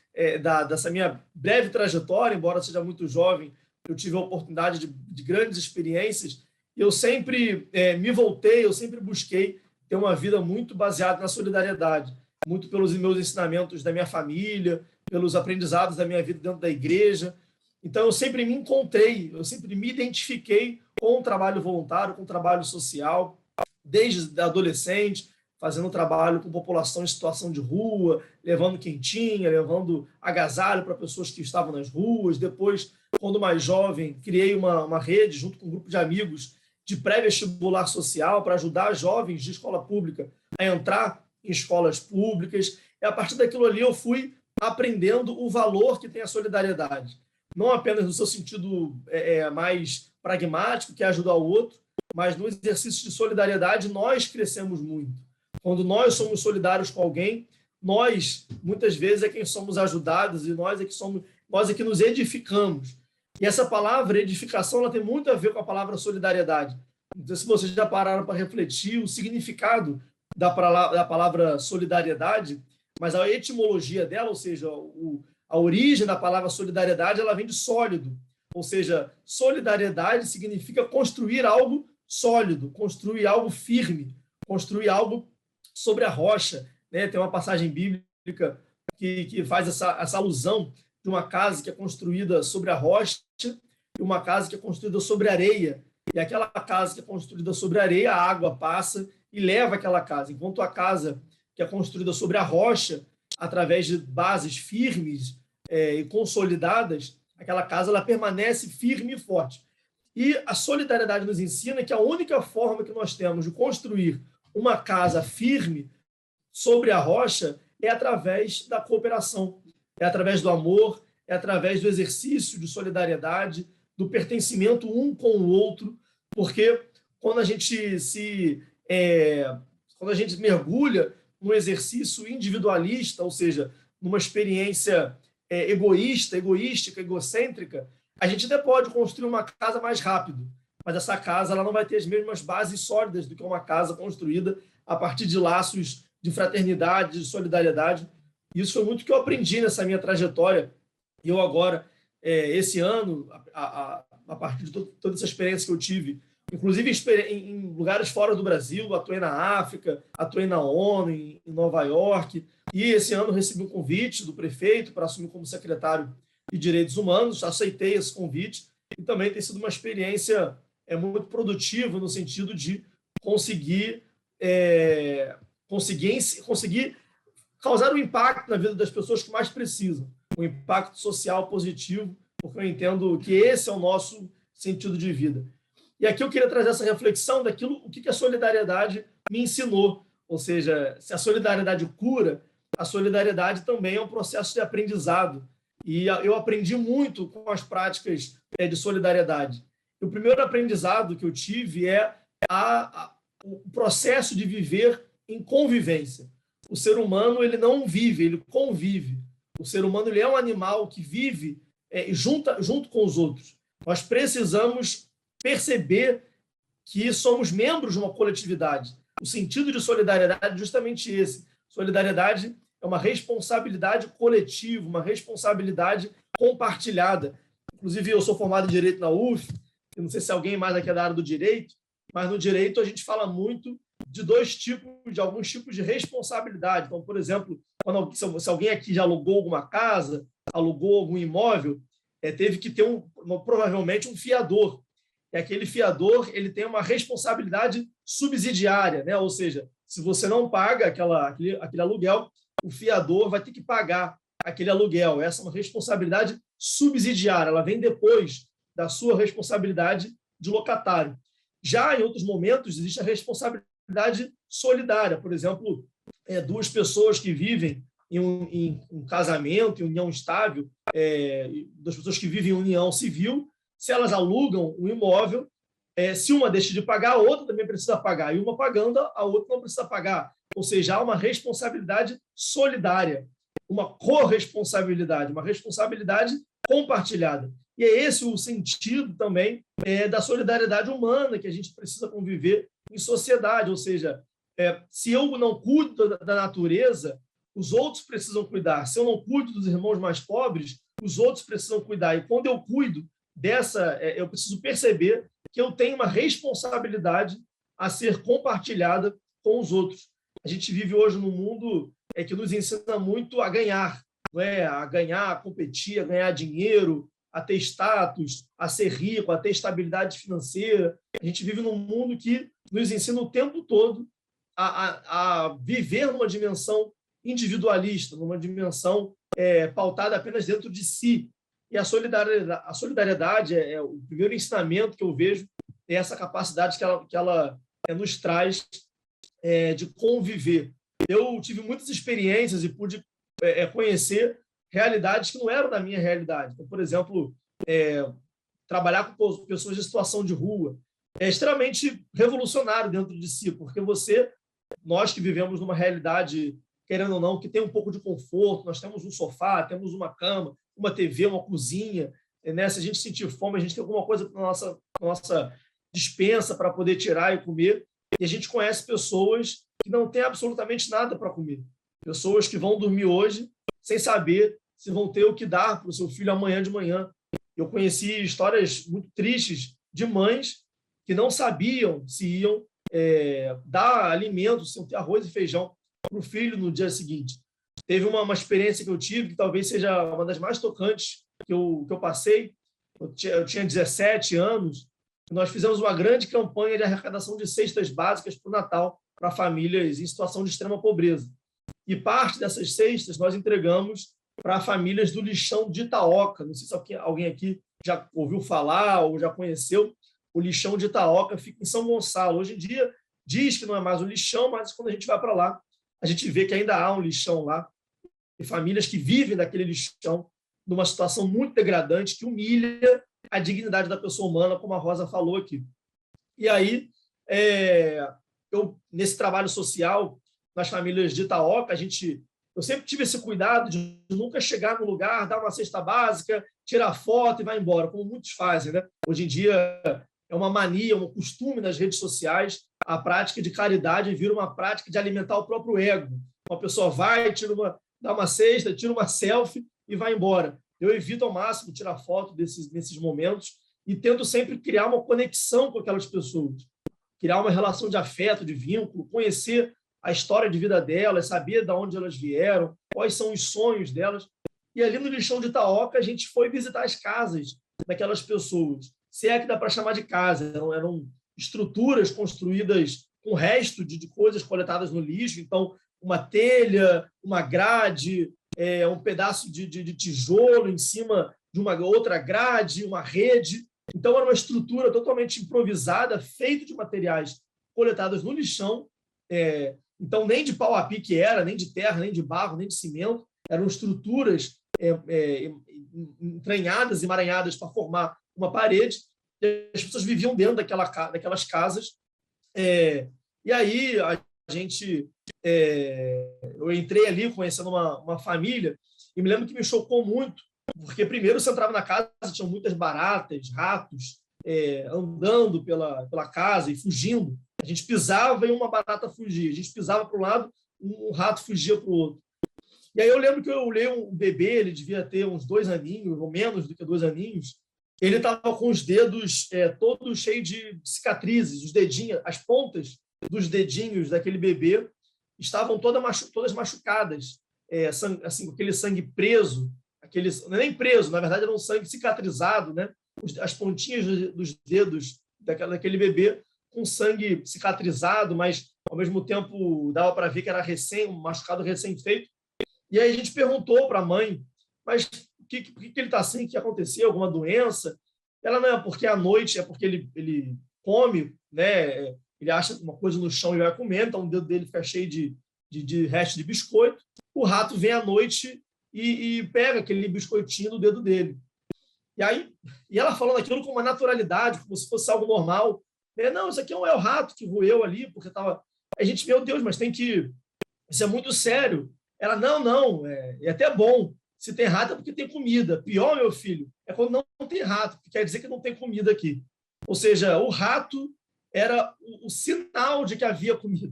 dessa minha breve trajetória, embora seja muito jovem, eu tive a oportunidade de grandes experiências, e eu sempre eu sempre busquei ter uma vida muito baseada na solidariedade, muito pelos meus ensinamentos da minha família, pelos aprendizados da minha vida dentro da igreja. Então, eu sempre me encontrei, eu sempre me identifiquei com o trabalho voluntário, com o trabalho social, desde adolescente, fazendo trabalho com população em situação de rua, levando quentinha, levando agasalho para pessoas que estavam nas ruas. Depois, quando mais jovem, criei uma rede junto com um grupo de amigos de pré-vestibular social para ajudar jovens de escola pública a entrar em escolas públicas. E a partir daquilo ali eu fui aprendendo o valor que tem a solidariedade. Não apenas no seu sentido mais pragmático, que é ajudar o outro, mas no exercício de solidariedade nós crescemos muito. Quando nós somos solidários com alguém, nós, muitas vezes, é quem somos ajudados e nós é que nos edificamos. E essa palavra edificação ela tem muito a ver com a palavra solidariedade. Então, se vocês já pararam para refletir o significado da palavra solidariedade, mas a etimologia dela, ou seja, a origem da palavra solidariedade, ela vem de sólido. Ou seja, solidariedade significa construir algo sólido, construir algo firme, construir algo sobre a rocha. Tem uma passagem bíblica que faz essa alusão de de uma casa que é construída sobre a rocha e uma casa que é construída sobre areia. E aquela casa que é construída sobre areia, a água passa e leva aquela casa, enquanto a casa que é construída sobre a rocha, através de bases firmes e consolidadas, aquela casa ela permanece firme e forte. E a solidariedade nos ensina que a única forma que nós temos de construir uma casa firme sobre a rocha é através da cooperação, é através do amor, é através do exercício de solidariedade, do pertencimento um com o outro, porque quando a gente mergulha num exercício individualista, ou seja, numa experiência egoística, egocêntrica, a gente até pode construir uma casa mais rápido, mas essa casa ela não vai ter as mesmas bases sólidas do que uma casa construída a partir de laços de fraternidade, de solidariedade. Isso foi muito que eu aprendi nessa minha trajetória. E eu agora, esse ano, a partir de toda essa experiência que eu tive, inclusive em lugares fora do Brasil, atuei na África, atuei na ONU, em Nova York, e esse ano recebi um convite do prefeito para assumir como secretário de Direitos Humanos, aceitei esse convite, e também tem sido uma experiência muito produtiva no sentido de conseguir causar um impacto na vida das pessoas que mais precisam, um impacto social positivo, porque eu entendo que esse é o nosso sentido de vida. E aqui eu queria trazer essa reflexão daquilo, o que a solidariedade me ensinou. Ou seja, se a solidariedade cura, a solidariedade também é um processo de aprendizado. E eu aprendi muito com as práticas de solidariedade. E o primeiro aprendizado que eu tive é o processo de viver em convivência. O ser humano ele não vive, ele convive. O ser humano ele é um animal que vive junto com os outros. Nós precisamos perceber que somos membros de uma coletividade. O sentido de solidariedade é justamente esse. Solidariedade é uma responsabilidade coletiva, uma responsabilidade compartilhada. Inclusive, eu sou formado em Direito na UF, eu não sei se alguém mais aqui é da área do Direito, mas no Direito a gente fala muito de alguns tipos de responsabilidade. Então, por exemplo, se alguém aqui já alugou alguma casa, alugou algum imóvel, teve que ter provavelmente um fiador. E aquele fiador ele tem uma responsabilidade subsidiária, né? Ou seja, se você não paga aquele aluguel, o fiador vai ter que pagar aquele aluguel. Essa é uma responsabilidade subsidiária, ela vem depois da sua responsabilidade de locatário. Já em outros momentos, existe a responsabilidade solidária. Por exemplo, duas pessoas que vivem em um casamento, em união estável, duas pessoas que vivem em união civil, se elas alugam um imóvel, se uma deixa de pagar, a outra também precisa pagar. E uma pagando, a outra não precisa pagar. Ou seja, há uma responsabilidade solidária, uma corresponsabilidade, uma responsabilidade compartilhada. E é esse o sentido também da solidariedade humana que a gente precisa conviver em sociedade. Ou seja, se eu não cuido da natureza, os outros precisam cuidar. Se eu não cuido dos irmãos mais pobres, os outros precisam cuidar. E quando eu cuido eu preciso perceber que eu tenho uma responsabilidade a ser compartilhada com os outros. A gente vive hoje num mundo que nos ensina muito a ganhar, não é? A ganhar, a competir, a ganhar dinheiro, a ter status, a ser rico, a ter estabilidade financeira. A gente vive num mundo que nos ensina o tempo todo a viver numa dimensão individualista, numa dimensão pautada apenas dentro de si. E a solidariedade o primeiro ensinamento que eu vejo, é essa capacidade que ela nos traz de conviver. Eu tive muitas experiências e pude conhecer realidades que não eram da minha realidade. Então, por exemplo, trabalhar com pessoas em situação de rua é extremamente revolucionário dentro de si, porque nós que vivemos numa realidade, querendo ou não, que tem um pouco de conforto, nós temos um sofá, temos uma cama, uma TV, uma cozinha, né? Se a gente sentir fome, a gente tem alguma coisa na nossa despensa para poder tirar e comer, e a gente conhece pessoas que não têm absolutamente nada para comer, pessoas que vão dormir hoje sem saber se vão ter o que dar para o seu filho amanhã de manhã. Eu conheci histórias muito tristes de mães que não sabiam se iam dar alimentos, se iam ter arroz e feijão para o filho no dia seguinte. teve uma experiência que eu tive, que talvez seja uma das mais tocantes que eu passei. Eu tinha 17 anos, nós fizemos uma grande campanha de arrecadação de cestas básicas para o Natal, para famílias em situação de extrema pobreza. E parte dessas cestas nós entregamos para famílias do lixão de Itaoca. Não sei se alguém aqui já ouviu falar ou já conheceu. O lixão de Itaoca fica em São Gonçalo. Hoje em dia diz que não é mais um lixão, mas quando a gente vai para lá, a gente vê que ainda há um lixão lá. E famílias que vivem daquele lixão numa situação muito degradante, que humilha a dignidade da pessoa humana, como a Rosa falou aqui. E aí, eu, nesse trabalho social, nas famílias de Itaoca, eu sempre tive esse cuidado de nunca chegar no lugar, dar uma cesta básica, tirar foto e vai embora, como muitos fazem, né? Hoje em dia é uma mania, um costume nas redes sociais, a prática de caridade vira uma prática de alimentar o próprio ego. Uma pessoa vai, dá uma cesta, tira uma selfie e vai embora. Eu evito ao máximo tirar foto nesses momentos e tento sempre criar uma conexão com aquelas pessoas, criar uma relação de afeto, de vínculo, conhecer a história de vida delas, saber de onde elas vieram, quais são os sonhos delas. E ali no lixão de Itaoca, a gente foi visitar as casas daquelas pessoas. Se é que dá para chamar de casa, eram estruturas construídas com resto de coisas coletadas no lixo, então uma telha, uma grade, um pedaço de tijolo em cima de uma outra grade, uma rede. Então, era uma estrutura totalmente improvisada, feita de materiais coletados no lixão. Então, nem de pau a pique era, nem de terra, nem de barro, nem de cimento. Eram estruturas entranhadas, emaranhadas para formar uma parede. E as pessoas viviam dentro daquelas casas. E aí, eu entrei ali conhecendo uma família e me lembro que me chocou muito, porque primeiro você entrava na casa, tinham muitas baratas, ratos andando pela casa e fugindo. A gente pisava e uma barata fugia. A gente pisava para um lado, um rato fugia para o outro. E aí eu lembro que eu olhei um bebê, ele devia ter uns 2 aninhos, ou menos do que 2 aninhos. Ele estava com os dedos todos cheios de cicatrizes, os dedinhos, as pontas dos dedinhos daquele bebê estavam todas machucadas, assim, com aquele sangue preso, não é nem preso, na verdade era um sangue cicatrizado, né? As pontinhas dos dedos daquele bebê com sangue cicatrizado, mas ao mesmo tempo dava para ver que era um machucado recém-feito. E aí a gente perguntou para a mãe, mas por que ele está assim? O que aconteceu? Alguma doença? Ela não é porque à noite, é porque ele come, né? Ele acha uma coisa no chão e vai comer, então o dedo dele fica cheio de resto de biscoito. O rato vem à noite e pega aquele biscoitinho do dedo dele. E ela falando aquilo com uma naturalidade, como se fosse algo normal. Não, isso aqui é o rato que roeu ali, porque estava... A gente, meu Deus, mas isso é muito sério. Ela, não, é até bom. Se tem rato é porque tem comida. Pior, meu filho, é quando não tem rato, porque quer dizer que não tem comida aqui. Ou seja, o rato era o sinal de que havia comida.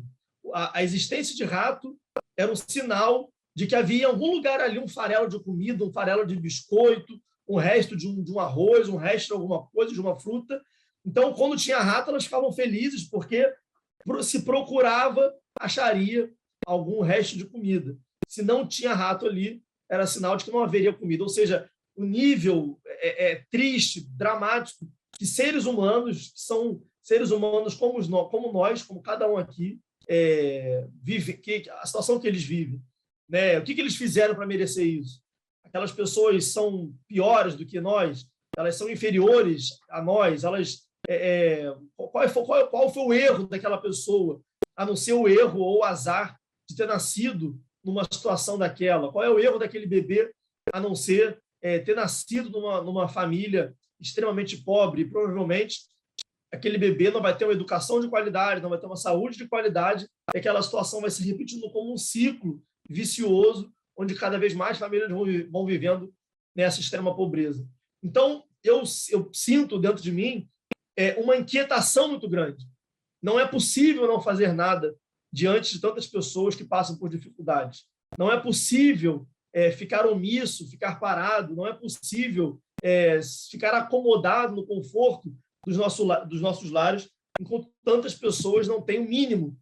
A existência de rato era um sinal de que havia em algum lugar ali um farelo de comida, um farelo de biscoito, um resto de um arroz, um resto de alguma coisa, de uma fruta. Então, quando tinha rato, elas ficavam felizes, porque se procurava, acharia algum resto de comida. Se não tinha rato ali, era sinal de que não haveria comida. Ou seja, o nível triste, dramático, que seres humanos, que são seres humanos como nós, como cada um aqui, vive, a situação que eles vivem. Né? O que eles fizeram para merecer isso? Aquelas pessoas são piores do que nós? Elas são inferiores a nós? Qual foi o erro daquela pessoa, a não ser o erro ou o azar de ter nascido numa situação daquela? Qual é o erro daquele bebê, a não ser ter nascido numa família extremamente pobre? E provavelmente aquele bebê não vai ter uma educação de qualidade, não vai ter uma saúde de qualidade, e aquela situação vai se repetindo como um ciclo vicioso, onde cada vez mais famílias vão vivendo nessa extrema pobreza. Então, eu sinto dentro de mim uma inquietação muito grande. Não é possível não fazer nada diante de tantas pessoas que passam por dificuldades. Não é possível ficar omisso, ficar parado, não é possível ficar acomodado no conforto dos nossos lares, enquanto tantas pessoas não têm o mínimo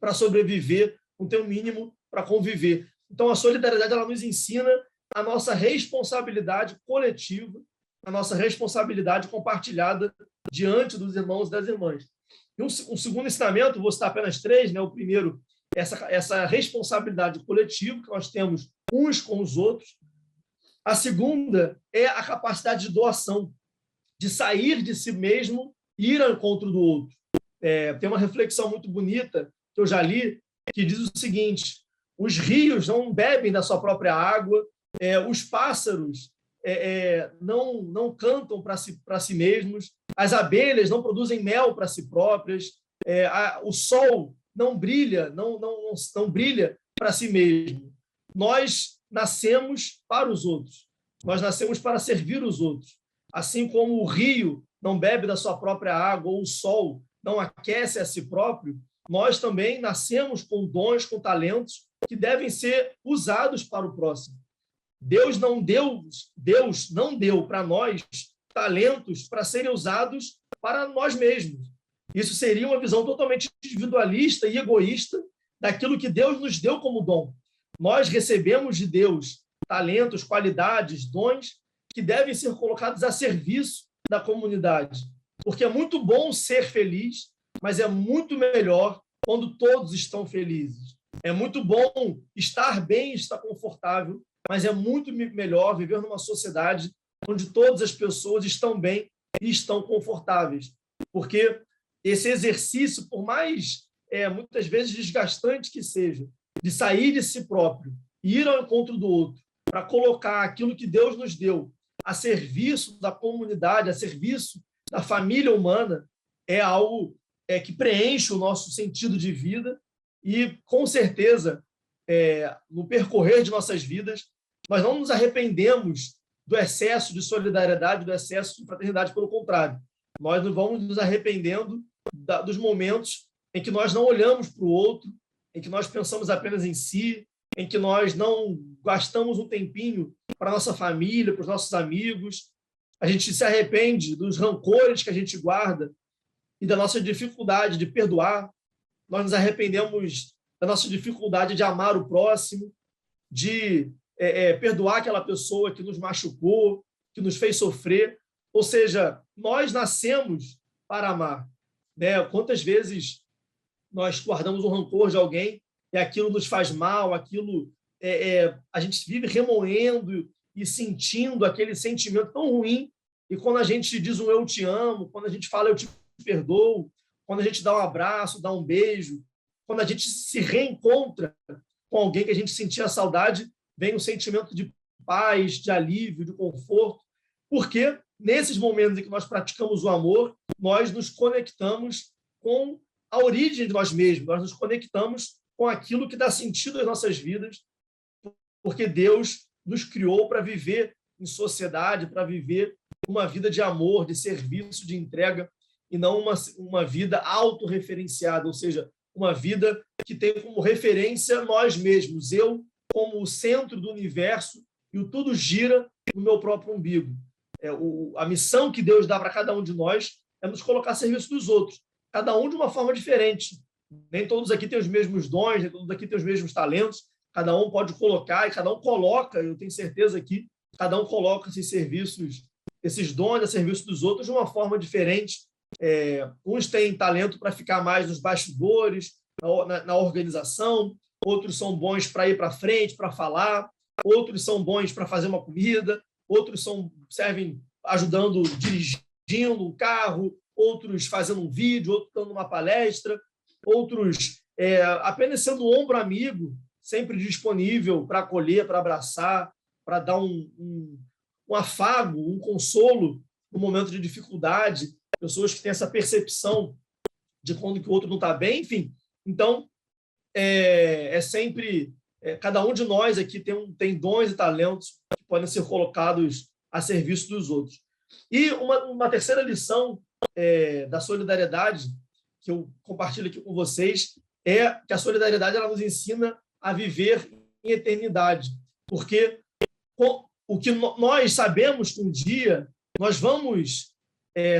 para sobreviver, não têm o mínimo para conviver. Então, a solidariedade ela nos ensina a nossa responsabilidade coletiva, a nossa responsabilidade compartilhada diante dos irmãos e das irmãs. E um segundo ensinamento, vou citar apenas 3, né? O primeiro, essa responsabilidade coletiva que nós temos uns com os outros. A segunda é a capacidade de doação, de sair de si mesmo e ir ao encontro do outro. Tem uma reflexão muito bonita que eu já li, que diz o seguinte: os rios não bebem da sua própria água, os pássaros não cantam para si mesmos, as abelhas não produzem mel para si próprias, o sol não brilha, não brilha para si mesmo. Nós nascemos para os outros, nós nascemos para servir os outros. Assim como o rio não bebe da sua própria água, ou o sol não aquece a si próprio, nós também nascemos com dons, com talentos que devem ser usados para o próximo. Deus não deu para nós talentos para serem usados para nós mesmos. Isso seria uma visão totalmente individualista e egoísta daquilo que Deus nos deu como dom. Nós recebemos de Deus talentos, qualidades, dons que devem ser colocados a serviço da comunidade. Porque é muito bom ser feliz, mas é muito melhor quando todos estão felizes. É muito bom estar bem, estar confortável, mas é muito melhor viver numa sociedade onde todas as pessoas estão bem e estão confortáveis. Porque esse exercício, por mais muitas vezes desgastante que seja, de sair de si próprio e ir ao encontro do outro, para colocar aquilo que Deus nos deu a serviço da comunidade, a serviço da família humana, é algo que preenche o nosso sentido de vida e, com certeza, no percorrer de nossas vidas, nós não nos arrependemos do excesso de solidariedade, do excesso de fraternidade, pelo contrário. Nós não vamos nos arrependendo dos momentos em que nós não olhamos para o outro, em que nós pensamos apenas em si, em que nós não gastamos um tempinho para a nossa família, para os nossos amigos. A gente se arrepende dos rancores que a gente guarda e da nossa dificuldade de perdoar. Nós nos arrependemos da nossa dificuldade de amar o próximo, de perdoar aquela pessoa que nos machucou, que nos fez sofrer. Ou seja, nós nascemos para amar, né? Quantas vezes nós guardamos um rancor de alguém e aquilo nos faz mal, aquilo a gente vive remoendo e sentindo aquele sentimento tão ruim, e quando a gente diz um eu te amo, quando a gente fala eu te perdoo, quando a gente dá um abraço, dá um beijo, quando a gente se reencontra com alguém que a gente sentia saudade, vem um sentimento de paz, de alívio, de conforto, porque nesses momentos em que nós praticamos o amor, nós nos conectamos com a origem de nós mesmos, nós nos conectamos com aquilo que dá sentido às nossas vidas, porque Deus nos criou para viver em sociedade, para viver uma vida de amor, de serviço, de entrega, e não uma vida autorreferenciada, ou seja, uma vida que tem como referência nós mesmos, eu como o centro do universo, e o tudo gira no meu próprio umbigo. A missão que Deus dá para cada um de nós é nos colocar a serviço dos outros, cada um de uma forma diferente. Nem todos aqui têm os mesmos dons, nem todos aqui têm os mesmos talentos, cada um pode colocar, e cada um coloca, eu tenho certeza que cada um coloca esses serviços, esses dons a serviço dos outros de uma forma diferente. Uns têm talento para ficar mais nos bastidores, na organização, outros são bons para ir para frente, para falar, outros são bons para fazer uma comida, outros servem ajudando, dirigindo um carro, outros fazendo um vídeo, outros dando uma palestra, outros apenas sendo um ombro amigo, sempre disponível para acolher, para abraçar, para dar um afago, um consolo no momento de dificuldade, pessoas que têm essa percepção de quando que o outro não está bem, enfim. Então, sempre... cada um de nós aqui tem dons e talentos que podem ser colocados a serviço dos outros. E uma terceira lição da solidariedade, que eu compartilho aqui com vocês, é que a solidariedade ela nos ensina a viver em eternidade. Porque o que nós sabemos que um dia nós vamos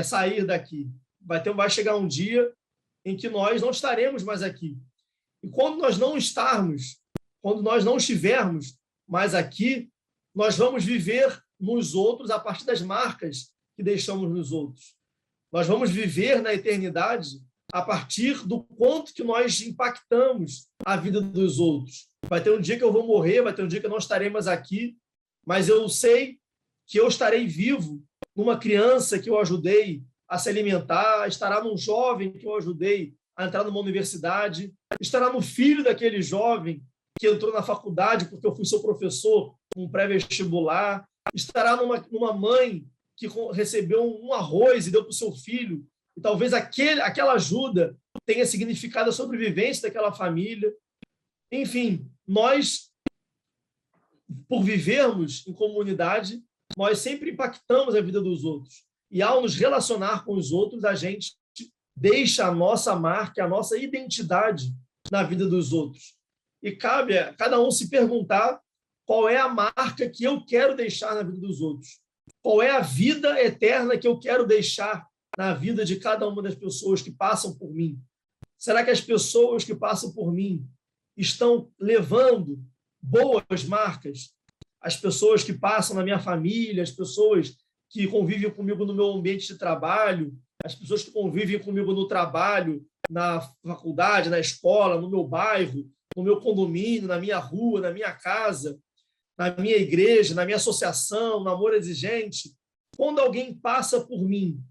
sair daqui. Vai chegar um dia em que nós não estaremos mais aqui. E quando nós não estarmos, quando nós não estivermos mais aqui, nós vamos viver nos outros a partir das marcas que deixamos nos outros. Nós vamos viver na eternidade a partir do quanto que nós impactamos a vida dos outros. Vai ter um dia que eu vou morrer, vai ter um dia que eu não estarei mais aqui, mas eu sei que eu estarei vivo numa criança que eu ajudei a se alimentar, estará num jovem que eu ajudei a entrar numa universidade, estará no filho daquele jovem que entrou na faculdade porque eu fui seu professor num pré-vestibular, estará numa mãe que recebeu um arroz e deu para o seu filho, e talvez aquela ajuda tenha significado a sobrevivência daquela família. Enfim, nós, por vivermos em comunidade, nós sempre impactamos a vida dos outros. E ao nos relacionar com os outros, a gente deixa a nossa marca, a nossa identidade na vida dos outros. E cabe a cada um se perguntar qual é a marca que eu quero deixar na vida dos outros. Qual é a vida eterna que eu quero deixar na vida de cada uma das pessoas que passam por mim? Será que as pessoas que passam por mim estão levando boas marcas? As pessoas que passam na minha família, as pessoas que convivem comigo no meu ambiente de trabalho, as pessoas que convivem comigo no trabalho, na faculdade, na escola, no meu bairro, no meu condomínio, na minha rua, na minha casa, na minha igreja, na minha associação, no Amor Exigente. Quando alguém passa por mim,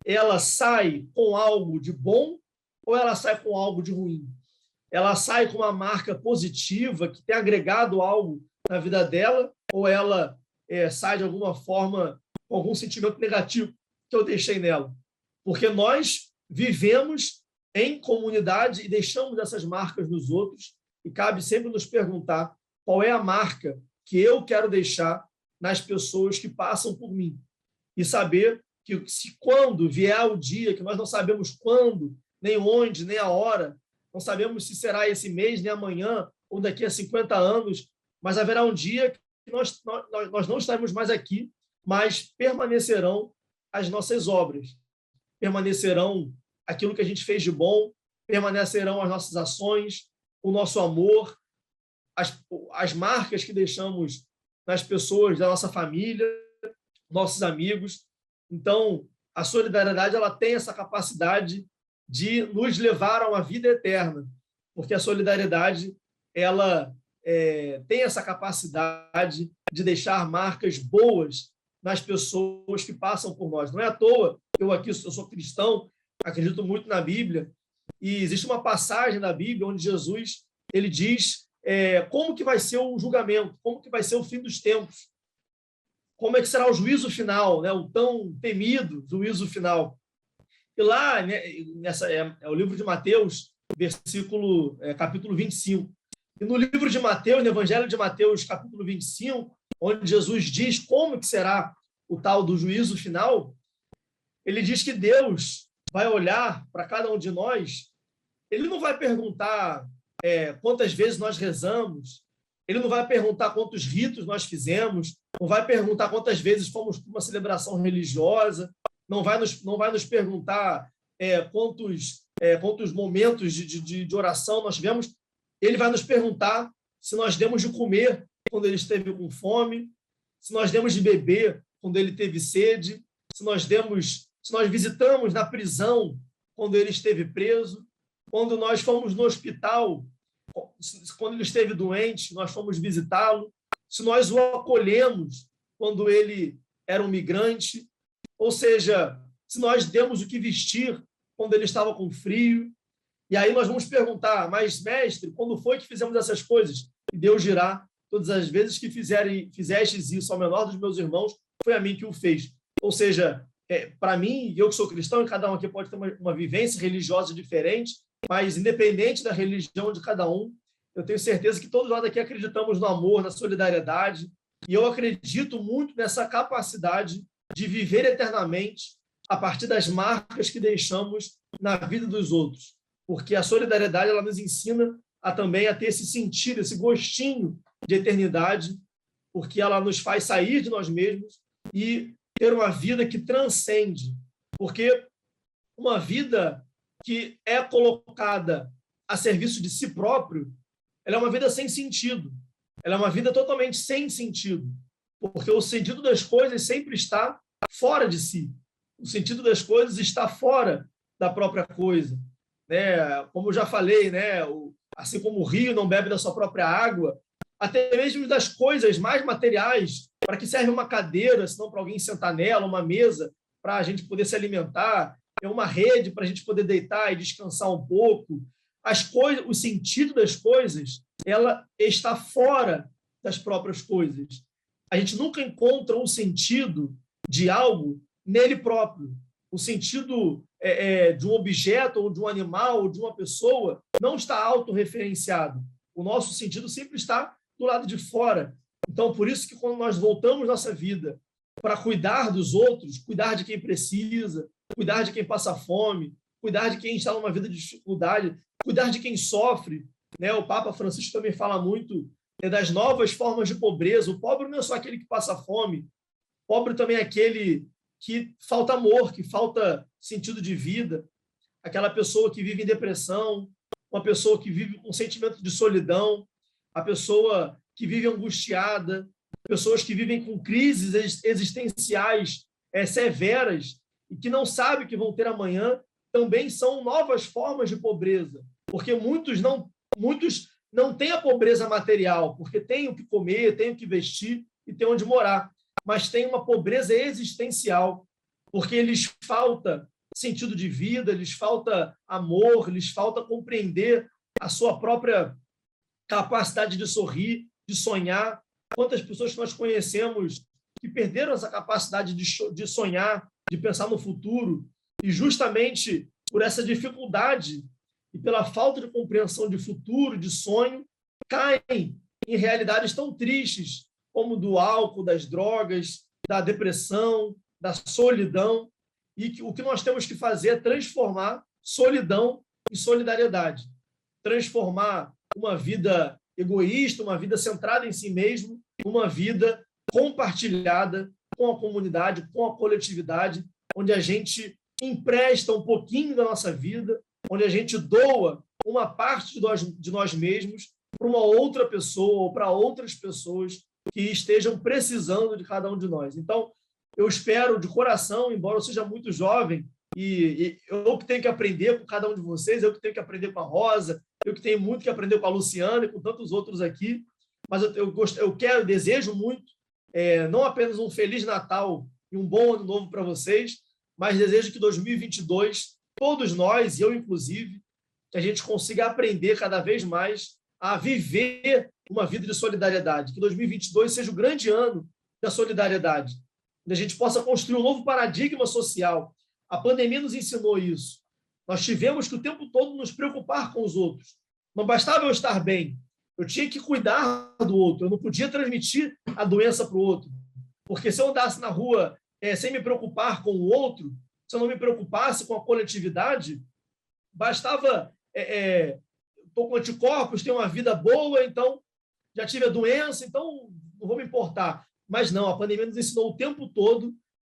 ela sai com algo de bom ou ela sai com algo de ruim? Ela sai com uma marca positiva que tem agregado algo na vida dela, ou ela sai de alguma forma com algum sentimento negativo que eu deixei nela? Porque nós vivemos em comunidade e deixamos essas marcas nos outros, e cabe sempre nos perguntar qual é a marca que eu quero deixar nas pessoas que passam por mim. E saber que quando vier o dia, que nós não sabemos quando, nem onde, nem a hora, não sabemos se será esse mês, nem amanhã, ou daqui a 50 anos, mas haverá um dia que nós não estaremos mais aqui, mas permanecerão as nossas obras, permanecerão aquilo que a gente fez de bom, permanecerão as nossas ações, o nosso amor, as marcas que deixamos nas pessoas da nossa família, nossos amigos. Então, a solidariedade ela tem essa capacidade de nos levar a uma vida eterna, porque a solidariedade ela tem essa capacidade de deixar marcas boas nas pessoas que passam por nós. Não é à toa, eu sou cristão, acredito muito na Bíblia, e existe uma passagem na Bíblia onde Jesus ele diz como que vai ser o julgamento, como que vai ser o fim dos tempos, como é que será o juízo final, né? O tão temido juízo final. E lá, né, é o livro de Mateus, capítulo 25. E no livro de Mateus, no Evangelho de Mateus, capítulo 25, onde Jesus diz como que será o tal do juízo final, ele diz que Deus vai olhar para cada um de nós, ele não vai perguntar quantas vezes nós rezamos, ele não vai perguntar quantos ritos nós fizemos, não vai perguntar quantas vezes fomos para uma celebração religiosa, não vai nos perguntar quantos momentos de oração nós tivemos. Ele vai nos perguntar se nós demos de comer quando ele esteve com fome, se nós demos de beber quando ele teve sede, se nós visitamos na prisão quando ele esteve preso, quando nós fomos no hospital, quando ele esteve doente, nós fomos visitá-lo, se nós o acolhemos quando ele era um migrante, ou seja, se nós demos o que vestir quando ele estava com frio. E aí nós vamos perguntar, mas mestre, quando foi que fizemos essas coisas? E Deus dirá, todas as vezes que fizestes isso ao menor dos meus irmãos, foi a mim que o fez. Ou seja, para mim, eu que sou cristão, e cada um aqui pode ter uma vivência religiosa diferente, mas independente da religião de cada um, eu tenho certeza que todos nós aqui acreditamos no amor, na solidariedade, e eu acredito muito nessa capacidade de viver eternamente a partir das marcas que deixamos na vida dos outros. Porque a solidariedade ela nos ensina também a ter esse sentido, esse gostinho de eternidade, porque ela nos faz sair de nós mesmos e ter uma vida que transcende. Porque uma vida que é colocada a serviço de si próprio, ela é uma vida sem sentido. Ela é uma vida totalmente sem sentido, porque o sentido das coisas sempre está fora de si. O sentido das coisas está fora da própria coisa, né? Como eu já falei, né? Assim como o rio não bebe da sua própria água, até mesmo das coisas mais materiais, para que serve uma cadeira, se não para alguém sentar nela, uma mesa para a gente poder se alimentar, uma rede para a gente poder deitar e descansar um pouco. As coisas, o sentido das coisas, ela está fora das próprias coisas. A gente nunca encontra um sentido de algo nele próprio. O sentido de um objeto, ou de um animal, ou de uma pessoa, não está autorreferenciado. O nosso sentido sempre está do lado de fora. Então, por isso que quando nós voltamos nossa vida para cuidar dos outros, cuidar de quem precisa, cuidar de quem passa fome, cuidar de quem está numa vida de dificuldade, cuidar de quem sofre, né? O Papa Francisco também fala muito das novas formas de pobreza. O pobre não é só aquele que passa fome, pobre também é aquele que falta amor, que falta sentido de vida, aquela pessoa que vive em depressão, uma pessoa que vive com sentimento de solidão, a pessoa que vive angustiada, pessoas que vivem com crises existenciais severas e que não sabem que vão ter amanhã, também são novas formas de pobreza, porque muitos não têm a pobreza material, porque têm o que comer, têm o que vestir e têm onde morar, mas têm uma pobreza existencial, porque lhes falta sentido de vida, lhes falta amor, lhes falta compreender a sua própria capacidade de sorrir, de sonhar. Quantas pessoas que nós conhecemos que perderam essa capacidade de sonhar, de pensar no futuro, e justamente por essa dificuldade e pela falta de compreensão de futuro, de sonho, caem em realidades tão tristes como do álcool, das drogas, da depressão, da solidão. E o que nós temos que fazer é transformar solidão em solidariedade, transformar uma vida egoísta, uma vida centrada em si mesmo, uma vida compartilhada com a comunidade, com a coletividade, onde a gente empresta um pouquinho da nossa vida, onde a gente doa uma parte de nós mesmos para uma outra pessoa ou para outras pessoas que estejam precisando de cada um de nós. Então, eu espero de coração, embora eu seja muito jovem, e eu que tenho que aprender com cada um de vocês, eu que tenho que aprender com a Rosa, eu que tenho muito que aprender com a Luciana e com tantos outros aqui, mas eu desejo muito, não apenas um Feliz Natal e um bom Ano Novo para vocês, mas desejo que 2022, todos nós, e eu inclusive, que a gente consiga aprender cada vez mais a viver uma vida de solidariedade, que 2022 seja o grande ano da solidariedade, onde a gente possa construir um novo paradigma social. A pandemia nos ensinou isso. Nós tivemos que o tempo todo nos preocupar com os outros. Não bastava eu estar bem, eu tinha que cuidar do outro, eu não podia transmitir a doença para o outro, porque se eu andasse na rua sem me preocupar com o outro, se eu não me preocupasse com a coletividade, bastava estou com anticorpos, tenho uma vida boa, então já tive a doença, então não vou me importar. Mas não, a pandemia nos ensinou o tempo todo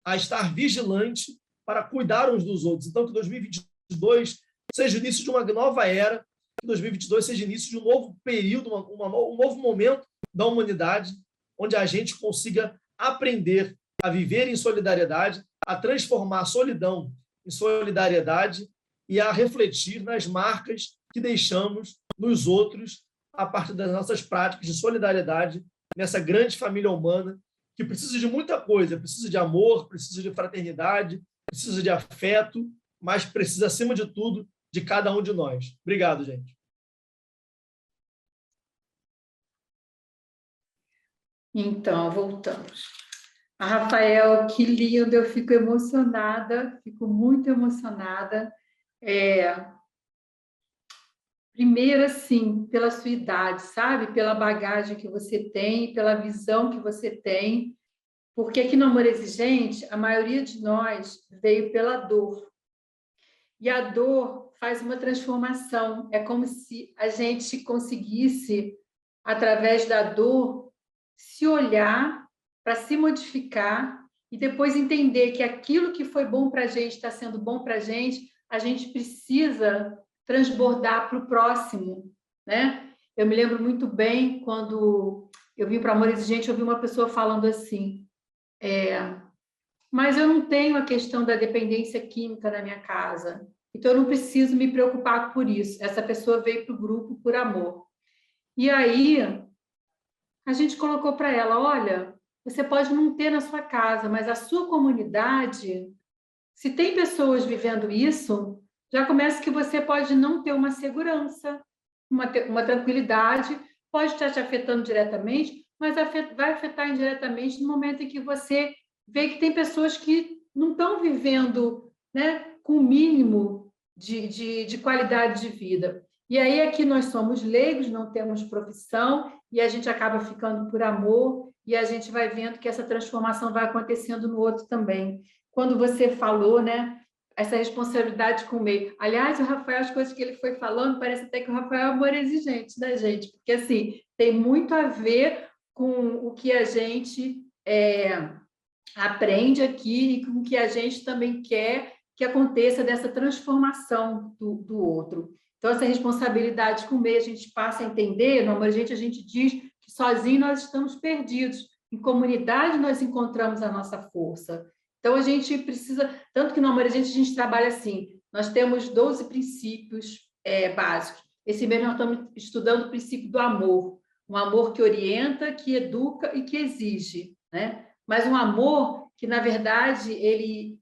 a estar vigilante para cuidar uns dos outros. Então, que 2022 seja o início de uma nova era, que 2022 seja o início de um novo período, um novo momento da humanidade, onde a gente consiga aprender a viver em solidariedade, a transformar a solidão em solidariedade e a refletir nas marcas que deixamos nos outros a partir das nossas práticas de solidariedade nessa grande família humana que precisa de muita coisa, precisa de amor, precisa de fraternidade, precisa de afeto, mas precisa, acima de tudo, de cada um de nós. Obrigado, gente. Então, voltamos. Rafael, que lindo, eu fico emocionada, fico muito emocionada. Primeiro, assim, pela sua idade, sabe? Pela bagagem que você tem, pela visão que você tem, porque aqui no Amor Exigente, a maioria de nós veio pela dor. E a dor faz uma transformação. É como se a gente conseguisse, através da dor, se olhar para se modificar e depois entender que aquilo que foi bom para a gente está sendo bom para a gente precisa transbordar para o próximo, né? Eu me lembro muito bem quando eu vim para Amor Exigente, eu vi uma pessoa falando assim, mas eu não tenho a questão da dependência química na minha casa, então eu não preciso me preocupar por isso. Essa pessoa veio para o grupo por amor. E aí, a gente colocou para ela, olha, você pode não ter na sua casa, mas a sua comunidade, se tem pessoas vivendo isso, já começa que você pode não ter uma segurança, uma tranquilidade, pode estar te afetando diretamente, mas vai afetar indiretamente no momento em que você vê que tem pessoas que não estão vivendo, né, com o mínimo de qualidade de vida. E aí aqui nós somos leigos, não temos profissão, e a gente acaba ficando por amor, e a gente vai vendo que essa transformação vai acontecendo no outro também. Quando você falou, né, essa responsabilidade com o meio. Aliás, o Rafael, as coisas que ele foi falando, parece até que o Rafael é amor exigente da gente, porque, assim, tem muito a ver com o que a gente aprende aqui e com o que a gente também quer que aconteça dessa transformação do outro. Então, essa responsabilidade com o meio, a gente passa a entender, no Amor Exigente, a gente diz que sozinho nós estamos perdidos, em comunidade nós encontramos a nossa força. Então, a gente precisa, tanto que no Amor Exigente a gente trabalha assim, nós temos 12 princípios básicos. Esse mês nós estamos estudando o princípio do amor, um amor que orienta, que educa e que exige, né? Mas um amor que, na verdade, ele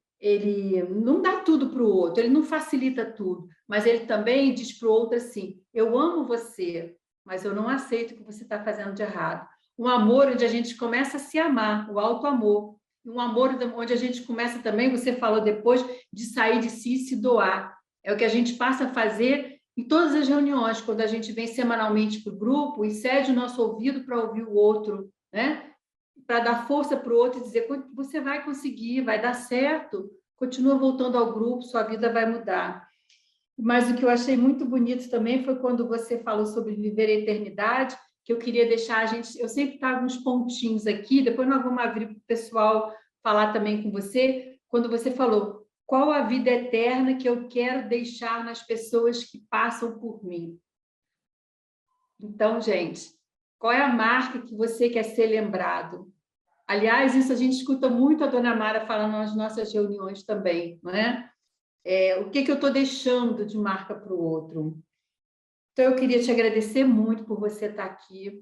não dá tudo para o outro, ele não facilita tudo, mas ele também diz para o outro assim, eu amo você, mas eu não aceito o que você está fazendo de errado. Um amor onde a gente começa a se amar, o auto-amor. Um amor onde a gente começa também, você falou depois, de sair de si e se doar. É o que a gente passa a fazer em todas as reuniões, quando a gente vem semanalmente para o grupo e cede o nosso ouvido para ouvir o outro, né? Para dar força para o outro e dizer, você vai conseguir, vai dar certo, continua voltando ao grupo, sua vida vai mudar. Mas o que eu achei muito bonito também foi quando você falou sobre viver a eternidade, que eu queria deixar a gente, eu sempre trago uns pontinhos aqui, depois nós vamos abrir para o pessoal falar também com você, quando você falou, qual a vida eterna que eu quero deixar nas pessoas que passam por mim? Então, gente, qual é a marca que você quer ser lembrado? Aliás, isso a gente escuta muito a dona Mara falando nas nossas reuniões também, não é? O que eu estou deixando de marca para o outro? Então, eu queria te agradecer muito por você estar aqui.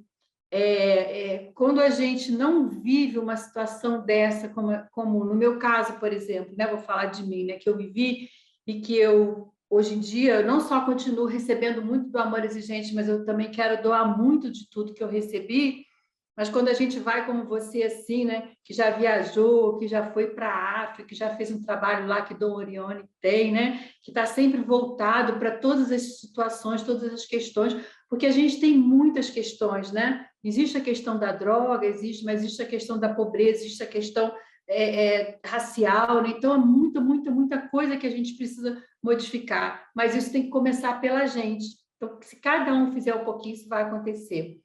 Quando a gente não vive uma situação dessa, como no meu caso, por exemplo, né? Vou falar de mim, né? Que eu vivi e que eu, hoje em dia, não só continuo recebendo muito do Amor Exigente, mas eu também quero doar muito de tudo que eu recebi. Mas quando a gente vai como você, assim, né, que já viajou, que já foi para a África, que já fez um trabalho lá que Dom Orione tem, né, que está sempre voltado para todas as situações, todas as questões, porque a gente tem muitas questões, né? Existe a questão da droga, mas existe a questão da pobreza, existe a questão racial, né? Então, é muita coisa que a gente precisa modificar, mas isso tem que começar pela gente. Então, se cada um fizer um pouquinho, isso vai acontecer.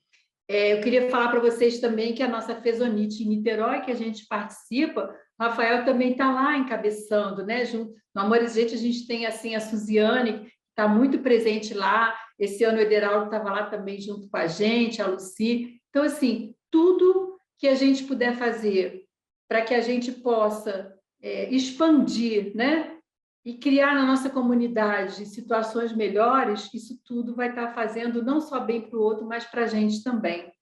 Eu queria falar para vocês também que a nossa Fezonite em Niterói, que a gente participa, o Rafael também está lá encabeçando, né? Junto, no Amor Exigente, a gente tem assim, a Suziane, que está muito presente lá. Esse ano o Ederaldo estava lá também junto com a gente, a Lucy. Então, assim, tudo que a gente puder fazer para que a gente possa expandir, né? E criar na nossa comunidade situações melhores, isso tudo vai estar fazendo não só bem para o outro, mas para a gente também.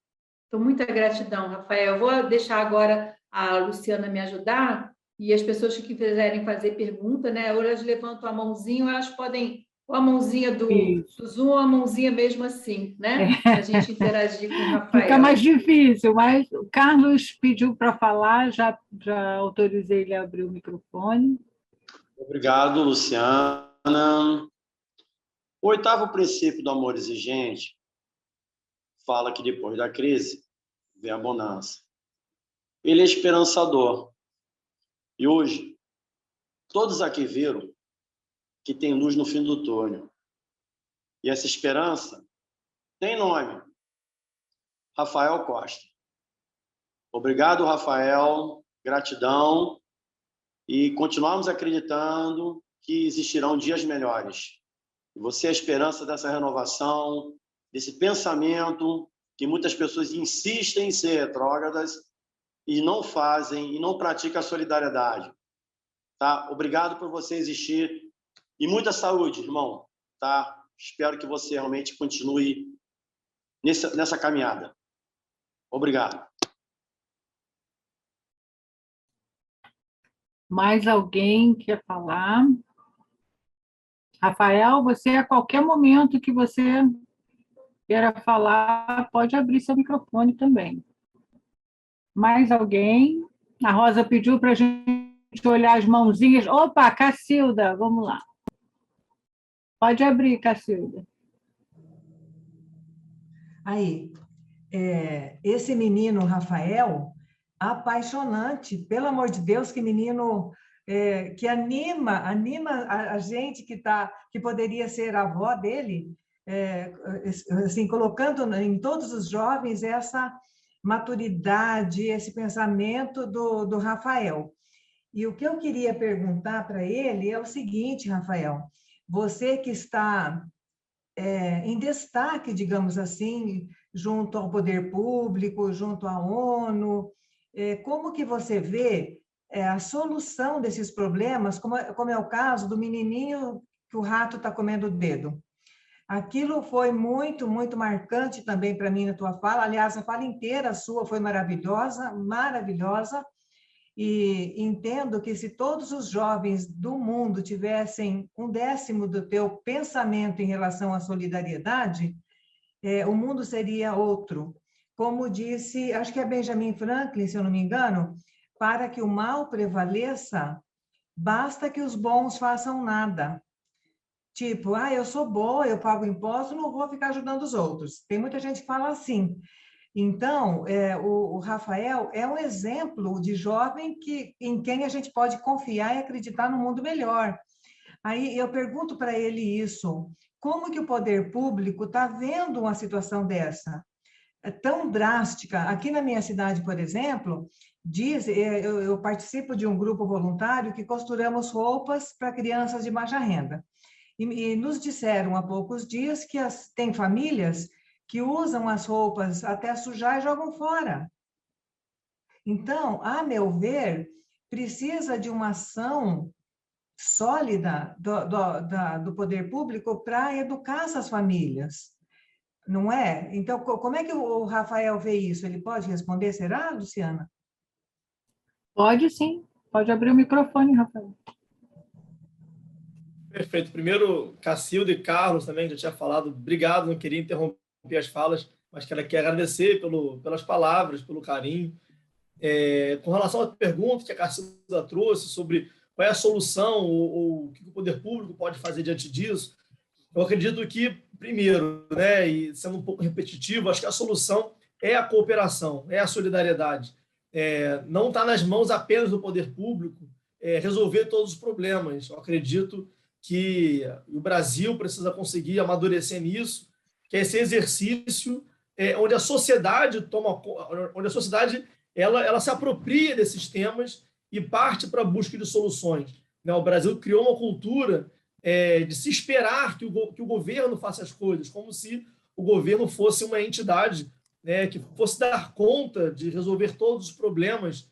Então, muita gratidão, Rafael. Eu vou deixar agora a Luciana me ajudar, e as pessoas que quiserem fazer pergunta, né? Ou elas levantam a mãozinha, ou elas podem, ou a mãozinha do Zoom, ou a mãozinha mesmo assim, né? Para a gente interagir com o Rafael. Fica mais difícil, mas o Carlos pediu para falar, já autorizei ele a abrir o microfone. Obrigado, Luciana. O 8º princípio do Amor Exigente fala que depois da crise vem a bonança. Ele é esperançador. E hoje, todos aqui viram que tem luz no fim do túnel. E essa esperança tem nome. Rafael Costa. Obrigado, Rafael. Gratidão. E continuamos acreditando que existirão dias melhores. E você é a esperança dessa renovação, esse pensamento que muitas pessoas insistem em ser retrógradas e não fazem, e não praticam a solidariedade. Tá? Obrigado por você existir e muita saúde, irmão. Tá? Espero que você realmente continue nessa caminhada. Obrigado. Mais alguém quer falar? Rafael, você, a qualquer momento que você queira falar, pode abrir seu microfone também. Mais alguém? A Rosa pediu para a gente olhar as mãozinhas. Opa, Cacilda, vamos lá. Pode abrir, Cacilda. Aí, esse menino, Rafael, apaixonante, pelo amor de Deus, que menino que anima a gente que poderia ser a avó dele, assim, colocando em todos os jovens essa maturidade, esse pensamento do Rafael. E o que eu queria perguntar para ele é o seguinte, Rafael, você que está em destaque, digamos assim, junto ao poder público, junto à ONU, como que você vê a solução desses problemas, como é o caso do menininho que o rato está comendo o dedo? Aquilo foi muito, muito marcante também para mim na tua fala. Aliás, a fala inteira sua foi maravilhosa, maravilhosa. E entendo que se todos os jovens do mundo tivessem 1/10 do teu pensamento em relação à solidariedade, o mundo seria outro. Como disse, acho que é Benjamin Franklin, se eu não me engano, para que o mal prevaleça, basta que os bons façam nada. Tipo, eu sou boa, eu pago imposto, não vou ficar ajudando os outros. Tem muita gente que fala assim. Então, o Rafael é um exemplo de jovem em quem a gente pode confiar e acreditar no mundo melhor. Aí eu pergunto para ele isso, como que o poder público está vendo uma situação dessa? É tão drástica. Aqui na minha cidade, por exemplo, eu participo de um grupo voluntário que costuramos roupas para crianças de baixa renda. E nos disseram há poucos dias que tem famílias que usam as roupas até sujar e jogam fora. Então, a meu ver, precisa de uma ação sólida do poder público para educar essas famílias, não é? Então, como é que o Rafael vê isso? Ele pode responder, será, Luciana? Pode sim, pode abrir o microfone, Rafael. Perfeito. Primeiro, Cacilda e Carlos também, já tinha falado, obrigado, não queria interromper as falas, mas quero aqui agradecer pelas palavras, pelo carinho. Com relação à pergunta que a Cacilda trouxe sobre qual é a solução ou o que o poder público pode fazer diante disso, eu acredito que, primeiro, né, e sendo um pouco repetitivo, acho que a solução é a cooperação, é a solidariedade. Não está nas mãos apenas do poder público resolver todos os problemas. Eu acredito que o Brasil precisa conseguir amadurecer nisso, que é esse exercício onde a sociedade ela se apropria desses temas e parte para a busca de soluções. O Brasil criou uma cultura de se esperar que o governo faça as coisas, como se o governo fosse uma entidade que fosse dar conta de resolver todos os problemas,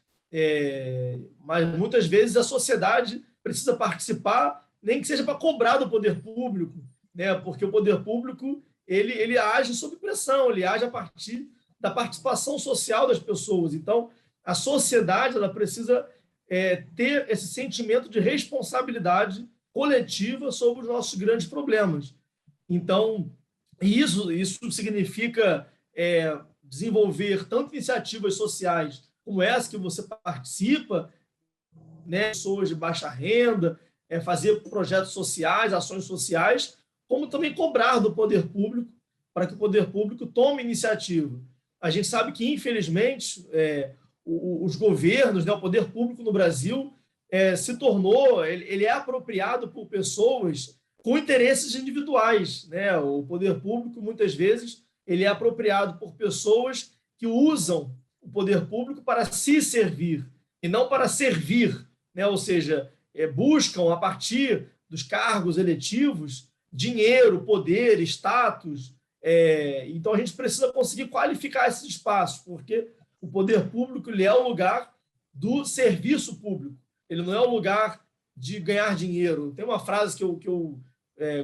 mas muitas vezes a sociedade precisa participar, nem que seja para cobrar do poder público, porque o poder público ele age sob pressão, ele age a partir da participação social das pessoas. Então, a sociedade ela precisa ter esse sentimento de responsabilidade coletiva sobre os nossos grandes problemas. Então, isso significa desenvolver tanto iniciativas sociais como essa que você participa, pessoas de baixa renda, fazer projetos sociais, ações sociais, como também cobrar do poder público para que o poder público tome iniciativa. A gente sabe que, infelizmente, os governos, o poder público no Brasil se tornou, ele é apropriado por pessoas com interesses individuais. O poder público, muitas vezes, ele é apropriado por pessoas que usam o poder público para se servir e não para servir, ou seja, buscam, a partir dos cargos eletivos, dinheiro, poder, status, Então, a gente precisa conseguir qualificar esses espaços, porque o poder público ele é o lugar do serviço público, ele não é o lugar de ganhar dinheiro. Tem uma frase que eu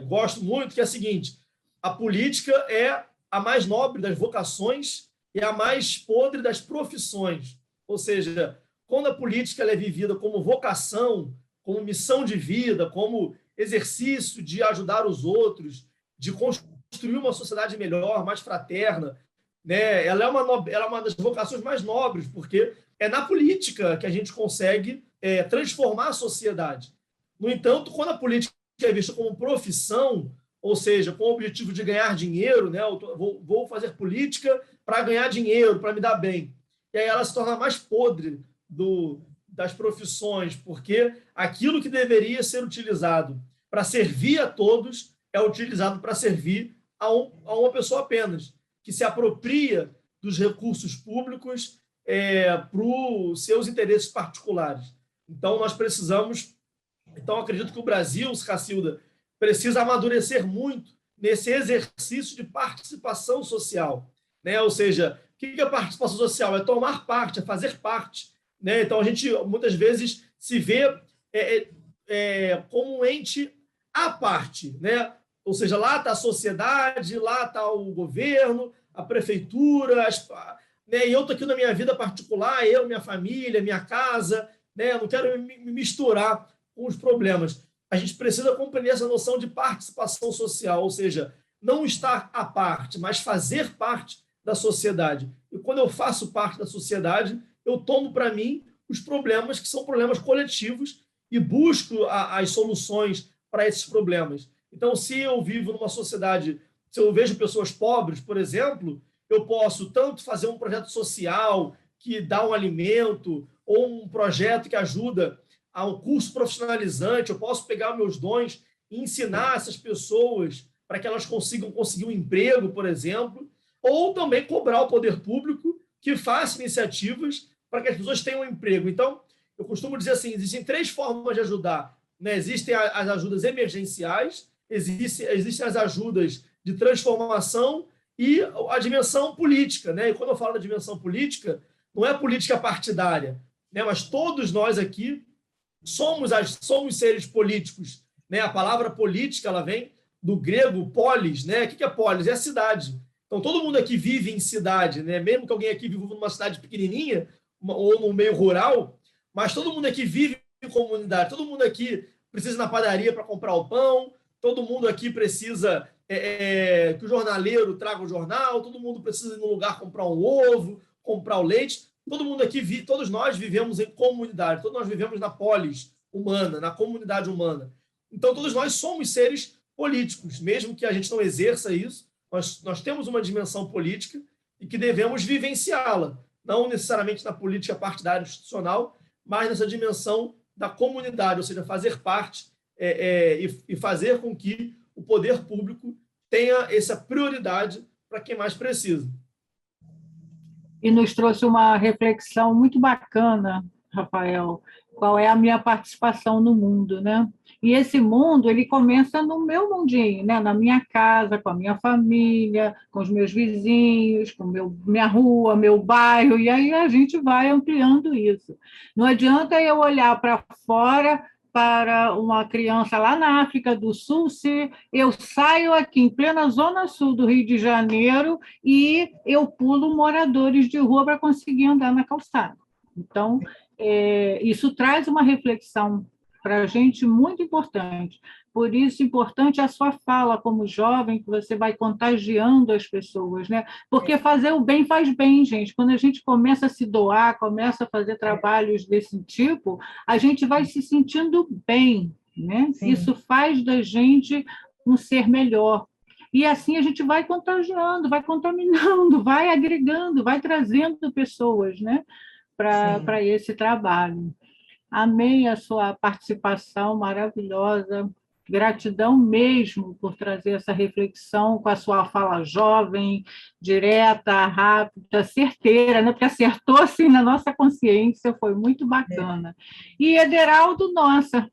gosto muito, que é a seguinte: a política é a mais nobre das vocações e a mais podre das profissões. Ou seja, quando a política ela é vivida como vocação, como missão de vida, como exercício de ajudar os outros, de construir uma sociedade melhor, mais fraterna, né? Ela é uma das vocações mais nobres, porque é na política que a gente consegue transformar a sociedade. No entanto, quando a política é vista como profissão, ou seja, com o objetivo de ganhar dinheiro, né? Vou fazer política para ganhar dinheiro, para me dar bem. E aí ela se torna mais podre das profissões, porque aquilo que deveria ser utilizado para servir a todos é utilizado para servir a uma pessoa apenas, que se apropria dos recursos públicos para os seus interesses particulares. Então, nós precisamos... Então, acredito que o Brasil, Cacilda, precisa amadurecer muito nesse exercício de participação social, né? Ou seja, o que é participação social? É tomar parte, é fazer parte, né? Então, a gente, muitas vezes, se vê como um ente à parte, né? Ou seja, lá está a sociedade, lá está o governo, a prefeitura, né? E eu estou aqui na minha vida particular, eu, minha família, minha casa, né? Eu não quero me misturar com os problemas. A gente precisa compreender essa noção de participação social, ou seja, não estar à parte, mas fazer parte da sociedade. E quando eu faço parte da sociedade, eu tomo para mim os problemas que são problemas coletivos e busco as soluções para esses problemas. Então, se eu vivo numa sociedade, se eu vejo pessoas pobres, por exemplo, eu posso tanto fazer um projeto social que dá um alimento ou um projeto que ajuda a um curso profissionalizante, eu posso pegar meus dons e ensinar essas pessoas para que elas consigam conseguir um emprego, por exemplo, ou também cobrar o poder público que faça iniciativas para que as pessoas tenham um emprego. Então, eu costumo dizer assim, existem 3 formas de ajudar, né? Existem as ajudas emergenciais, existem as ajudas de transformação e a dimensão política, né? E quando eu falo da dimensão política, não é política partidária, né? Mas todos nós aqui somos seres políticos, né? A palavra política ela vem do grego polis, né? O que é polis? É a cidade. Então, todo mundo aqui vive em cidade, né? Mesmo que alguém aqui viva numa cidade pequenininha ou no meio rural, mas todo mundo aqui vive em comunidade, todo mundo aqui precisa ir na padaria para comprar o pão, todo mundo aqui precisa que o jornaleiro traga o jornal, todo mundo precisa ir no lugar comprar um ovo, comprar o leite. Todo mundo aqui, todos nós vivemos em comunidade, todos nós vivemos na polis humana, na comunidade humana. Então, todos nós somos seres políticos, mesmo que a gente não exerça isso, nós temos uma dimensão política e que devemos vivenciá-la, não necessariamente na política partidária institucional, mas nessa dimensão da comunidade, ou seja, fazer parte e fazer com que o poder público tenha essa prioridade para quem mais precisa. E nos trouxe uma reflexão muito bacana, Rafael, qual é a minha participação no mundo, né? E esse mundo, ele começa no meu mundinho, né? Na minha casa, com a minha família, com os meus vizinhos, com minha rua, meu bairro, e aí a gente vai ampliando isso. Não adianta eu olhar para fora para uma criança lá na África do Sul, se eu saio aqui em plena zona sul do Rio de Janeiro e eu pulo moradores de rua para conseguir andar na calçada. Então, isso traz uma reflexão para a gente muito importante. Por isso, importante a sua fala como jovem, que você vai contagiando as pessoas, né? Porque fazer o bem faz bem, gente. Quando a gente começa a se doar, começa a fazer trabalhos desse tipo, a gente vai se sentindo bem, né? Sim. Isso faz da gente um ser melhor. E assim a gente vai contagiando, vai contaminando, vai agregando, vai trazendo pessoas, né? Para esse trabalho. Amei a sua participação maravilhosa, Gratidão mesmo por trazer essa reflexão com a sua fala jovem, direta, rápida, certeira, né? Porque acertou assim na nossa consciência, foi muito bacana. E Ederaldo, nossa,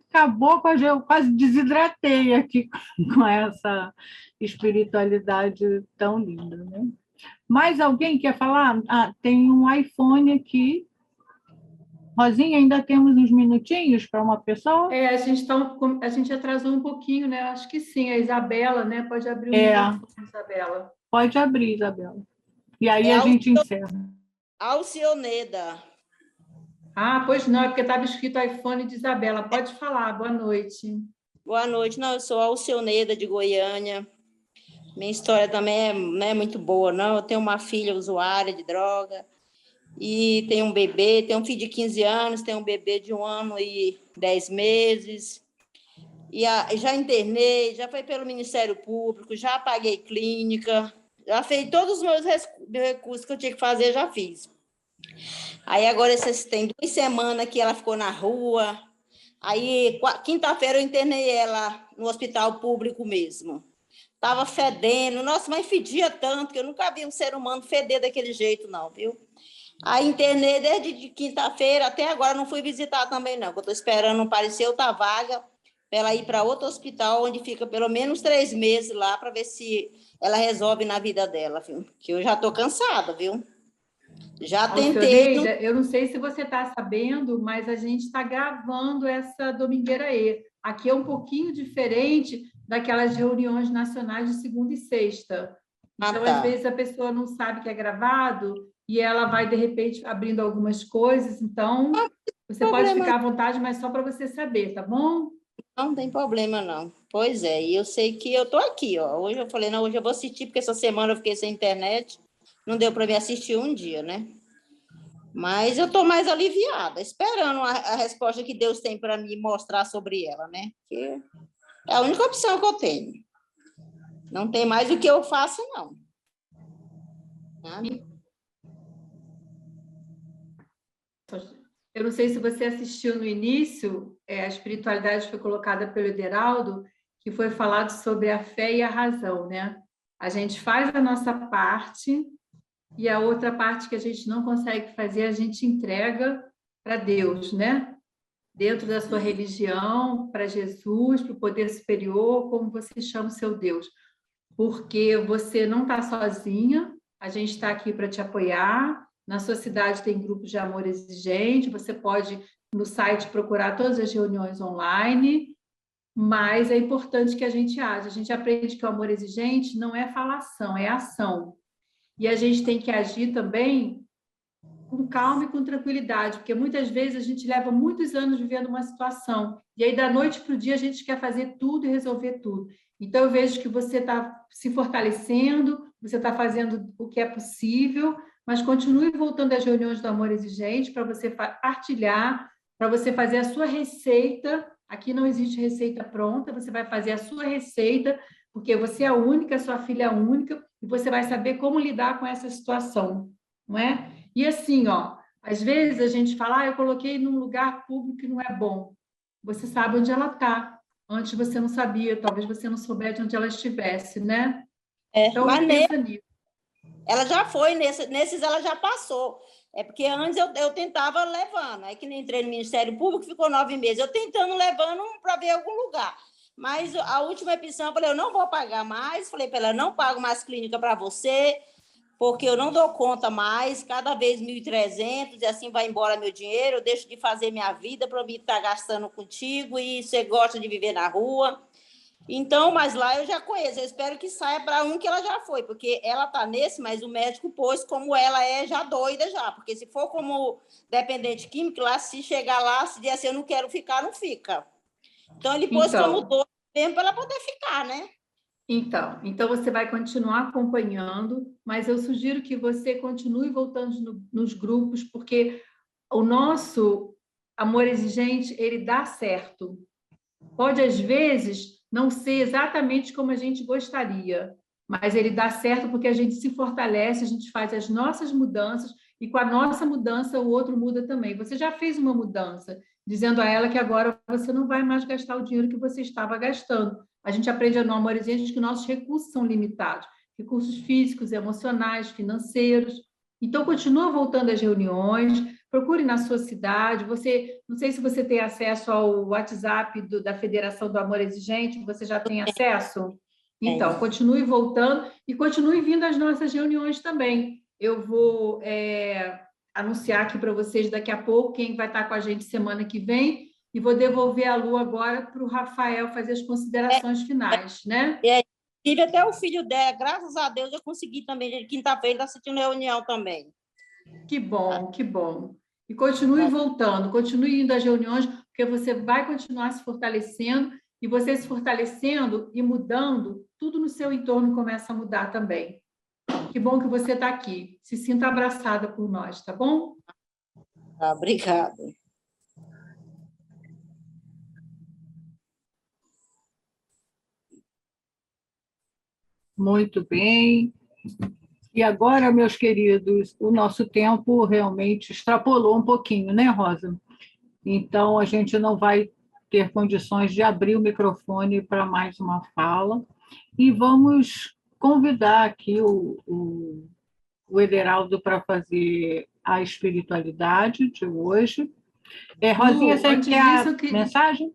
acabou com a gente, eu quase desidratei aqui com essa espiritualidade tão linda, né? Mais alguém quer falar? Tem um iPhone aqui. Rosinha, ainda temos uns minutinhos para uma pessoa? A gente atrasou um pouquinho, né? Acho que sim, a Isabela, né? Pode abrir o microfone, Isabela. Pode abrir, Isabela. E aí a gente encerra. Alcioneda. Pois não, é porque estava escrito iPhone de Isabela. Pode falar, boa noite. Boa noite. Não, eu sou Alcioneda, de Goiânia. Minha história também não é muito boa, não. Eu tenho uma filha usuária de droga. E tem um bebê, tem um filho de 15 anos, tem um bebê de 1 ano e 10 meses. E já internei, já foi pelo Ministério Público, já paguei clínica, já fiz todos os meus recursos que eu tinha que fazer, já fiz. Aí agora tem 2 semanas que ela ficou na rua. Aí quinta-feira eu internei ela no hospital público mesmo. Estava fedendo, nossa, mas fedia tanto que eu nunca vi um ser humano feder daquele jeito, não, viu? Aí internei desde quinta-feira, até agora não fui visitar também, não. Eu estou esperando aparecer outra vaga para ela ir para outro hospital, onde fica pelo menos 3 meses lá, para ver se ela resolve na vida dela, viu? Que eu já estou cansada, viu? Já tentei. Neida, eu não sei se você está sabendo, mas a gente está gravando essa Domingueira E. Aqui é um pouquinho diferente daquelas reuniões nacionais de segunda e sexta. Então, às vezes, a pessoa não sabe que é gravado e ela vai, de repente, abrindo algumas coisas. Então, você pode ficar à vontade, mas só para você saber, tá bom? Não tem problema, não. Pois é, e eu sei que eu estou aqui, ó. Hoje eu falei, não, hoje eu vou assistir, porque essa semana eu fiquei sem internet. Não deu para me assistir um dia, né? Mas eu estou mais aliviada, esperando a resposta que Deus tem para me mostrar sobre ela, né? Que é a única opção que eu tenho. Não tem mais o que eu faça, não. Eu não sei se você assistiu no início, a espiritualidade foi colocada pelo Ederaldo, que foi falado sobre a fé e a razão, né? A gente faz a nossa parte e a outra parte que a gente não consegue fazer, a gente entrega para Deus, né? Dentro da sua religião, para Jesus, para o poder superior, como você chama o seu Deus. Porque você não está sozinha, a gente está aqui para te apoiar. Na sua cidade tem grupos de amor exigente, você pode, no site, procurar todas as reuniões online, mas é importante que a gente age. A gente aprende que o amor exigente não é falação, é ação. E a gente tem que agir também com calma e com tranquilidade, porque muitas vezes a gente leva muitos anos vivendo uma situação, e aí da noite para o dia a gente quer fazer tudo e resolver tudo. Então eu vejo que você está se fortalecendo, você está fazendo o que é possível, mas continue voltando às reuniões do amor exigente para você partilhar, para você fazer a sua receita. Aqui não existe receita pronta, você vai fazer a sua receita, porque você é a única, sua filha é a única, e você vai saber como lidar com essa situação, não é? E assim, ó, às vezes a gente fala, eu coloquei num lugar público que não é bom. Você sabe onde ela está. Antes você não sabia, talvez você não soubesse onde ela estivesse, né? Então, pensa nisso. Ela já foi, nesses ela já passou. É porque antes eu tentava levando, aí que nem entrei no Ministério Público, ficou 9 meses, eu tentando levando para ver algum lugar. Mas a última opção, eu falei, eu não vou pagar mais, falei para ela, não pago mais clínica para você, porque eu não dou conta mais, cada vez 1.300, e assim vai embora meu dinheiro, eu deixo de fazer minha vida para mim estar gastando contigo, e você gosta de viver na rua. Então, mas lá eu já conheço, eu espero que saia para um que ela já foi, porque ela está nesse, mas o médico pôs como ela é já doida já, porque se for como dependente químico, lá se chegar lá, se dizer assim, eu não quero ficar, não fica. Então, ele pôs como doida mesmo para ela poder ficar, né? Então você vai continuar acompanhando, mas eu sugiro que você continue voltando nos grupos, porque o nosso amor exigente, ele dá certo. Pode, às vezes, não ser exatamente como a gente gostaria, mas ele dá certo porque a gente se fortalece, a gente faz as nossas mudanças, e com a nossa mudança o outro muda também. Você já fez uma mudança, dizendo a ela que agora você não vai mais gastar o dinheiro que você estava gastando. A gente aprende no Amor Exigente que nossos recursos são limitados, recursos físicos, emocionais, financeiros. Então, continua voltando às reuniões, procure na sua cidade. Você, não sei se você tem acesso ao WhatsApp da Federação do Amor Exigente, você já tem acesso? Então, continue voltando e continue vindo às nossas reuniões também. Eu vou anunciar aqui para vocês daqui a pouco quem vai estar com a gente semana que vem e vou devolver a Lu agora para o Rafael fazer as considerações finais, né? Tive até o filho dela, graças a Deus eu consegui também, de quinta-feira, assistindo reunião também. Que bom, que bom. E continue voltando, continue indo às reuniões, porque você vai continuar se fortalecendo, e você se fortalecendo e mudando, tudo no seu entorno começa a mudar também. Que bom que você está aqui. Se sinta abraçada por nós, tá bom? Obrigada. Muito bem. E agora, meus queridos, o nosso tempo realmente extrapolou um pouquinho, né, Rosa? Então, a gente não vai ter condições de abrir o microfone para mais uma fala. E vamos convidar aqui o Ederaldo para fazer a espiritualidade de hoje. Rosinha, você quer a mensagem?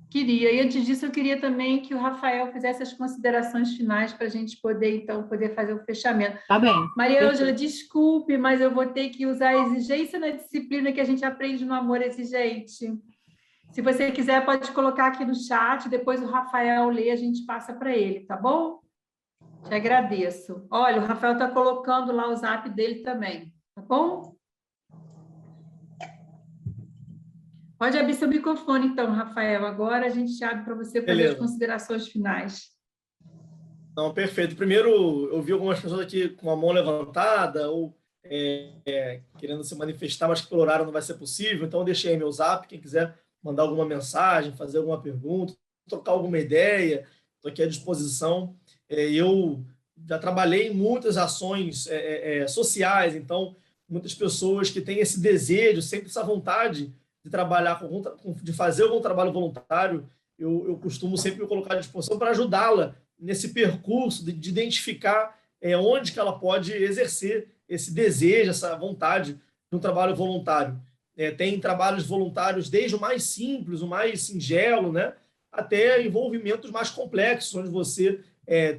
Queria. E antes disso, eu queria também que o Rafael fizesse as considerações finais para a gente poder fazer o fechamento. Tá bem. Maria Ângela, desculpe, mas eu vou ter que usar a exigência na disciplina que a gente aprende no Amor Exigente. Se você quiser, pode colocar aqui no chat, depois o Rafael lê, a gente passa para ele, tá bom? Te agradeço. Olha, o Rafael está colocando lá o zap dele também, tá bom? Pode abrir seu microfone, então, Rafael. Agora a gente abre para você fazer as considerações finais. Não, perfeito. Primeiro, eu vi algumas pessoas aqui com a mão levantada ou querendo se manifestar, mas que pelo horário não vai ser possível. Então, eu deixei aí meu zap. Quem quiser mandar alguma mensagem, fazer alguma pergunta, trocar alguma ideia, estou aqui à disposição. Eu já trabalhei em muitas ações sociais, então, muitas pessoas que têm esse desejo, sempre essa vontade de trabalhar, de fazer algum trabalho voluntário, eu costumo sempre me colocar à disposição para ajudá-la nesse percurso de identificar onde que ela pode exercer esse desejo, essa vontade de um trabalho voluntário. Tem trabalhos voluntários desde o mais simples, o mais singelo, né, até envolvimentos mais complexos, onde você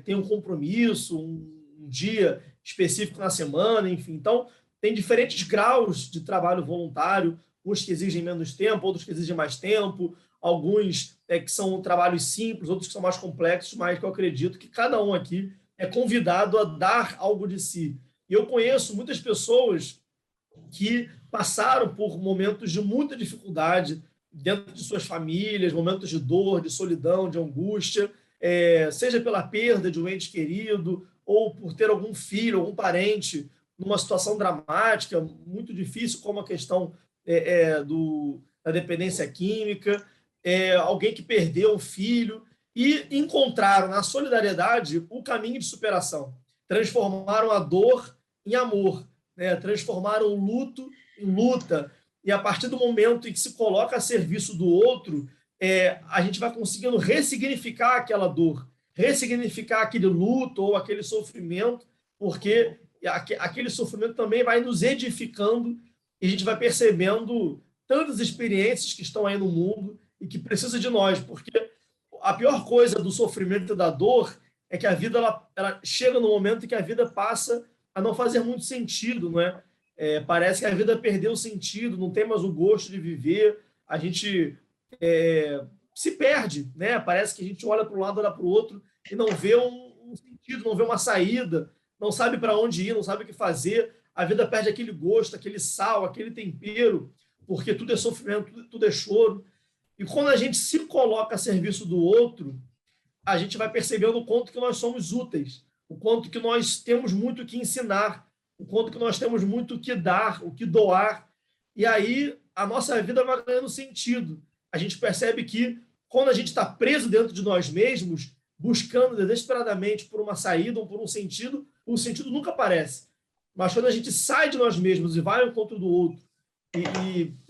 tem um compromisso, um dia específico na semana, enfim. Então, tem diferentes graus de trabalho voluntário, uns que exigem menos tempo, outros que exigem mais tempo, alguns que são trabalhos simples, outros que são mais complexos, mas que eu acredito que cada um aqui é convidado a dar algo de si. E eu conheço muitas pessoas que passaram por momentos de muita dificuldade dentro de suas famílias, momentos de dor, de solidão, de angústia, seja pela perda de um ente querido ou por ter algum filho, algum parente numa situação dramática, muito difícil, como a questão da dependência química, alguém que perdeu um filho e encontraram na solidariedade o caminho de superação. Transformaram a dor em amor, né? Transformaram o luto em luta. E a partir do momento em que se coloca a serviço do outro, a gente vai conseguindo ressignificar aquela dor, ressignificar aquele luto ou aquele sofrimento, porque aquele sofrimento também vai nos edificando e a gente vai percebendo tantas experiências que estão aí no mundo e que precisam de nós, porque a pior coisa do sofrimento e da dor é que a vida ela chega no momento em que a vida passa a não fazer muito sentido, não é? Parece que a vida perdeu o sentido, não tem mais o gosto de viver, a gente se perde, né? Parece que a gente olha para um lado, olha para o outro e não vê um sentido, não vê uma saída, não sabe para onde ir, não sabe o que fazer. A vida perde aquele gosto, aquele sal, aquele tempero, porque tudo é sofrimento, tudo é choro. E quando a gente se coloca a serviço do outro, a gente vai percebendo o quanto que nós somos úteis, o quanto que nós temos muito que ensinar, o quanto que nós temos muito que dar, o que doar. E aí a nossa vida vai ganhando sentido. A gente percebe que quando a gente está preso dentro de nós mesmos, buscando desesperadamente por uma saída ou por um sentido, o sentido nunca aparece. Mas quando a gente sai de nós mesmos e vai ao encontro do outro,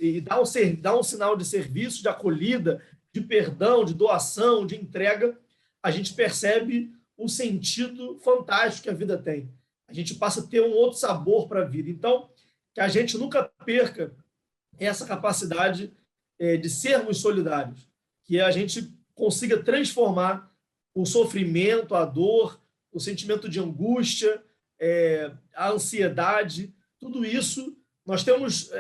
e dá um sinal de serviço, de acolhida, de perdão, de doação, de entrega, a gente percebe o sentido fantástico que a vida tem. A gente passa a ter um outro sabor para a vida. Então, que a gente nunca perca essa capacidade de sermos solidários, que a gente consiga transformar o sofrimento, a dor, o sentimento de angústia, a ansiedade, tudo isso nós temos,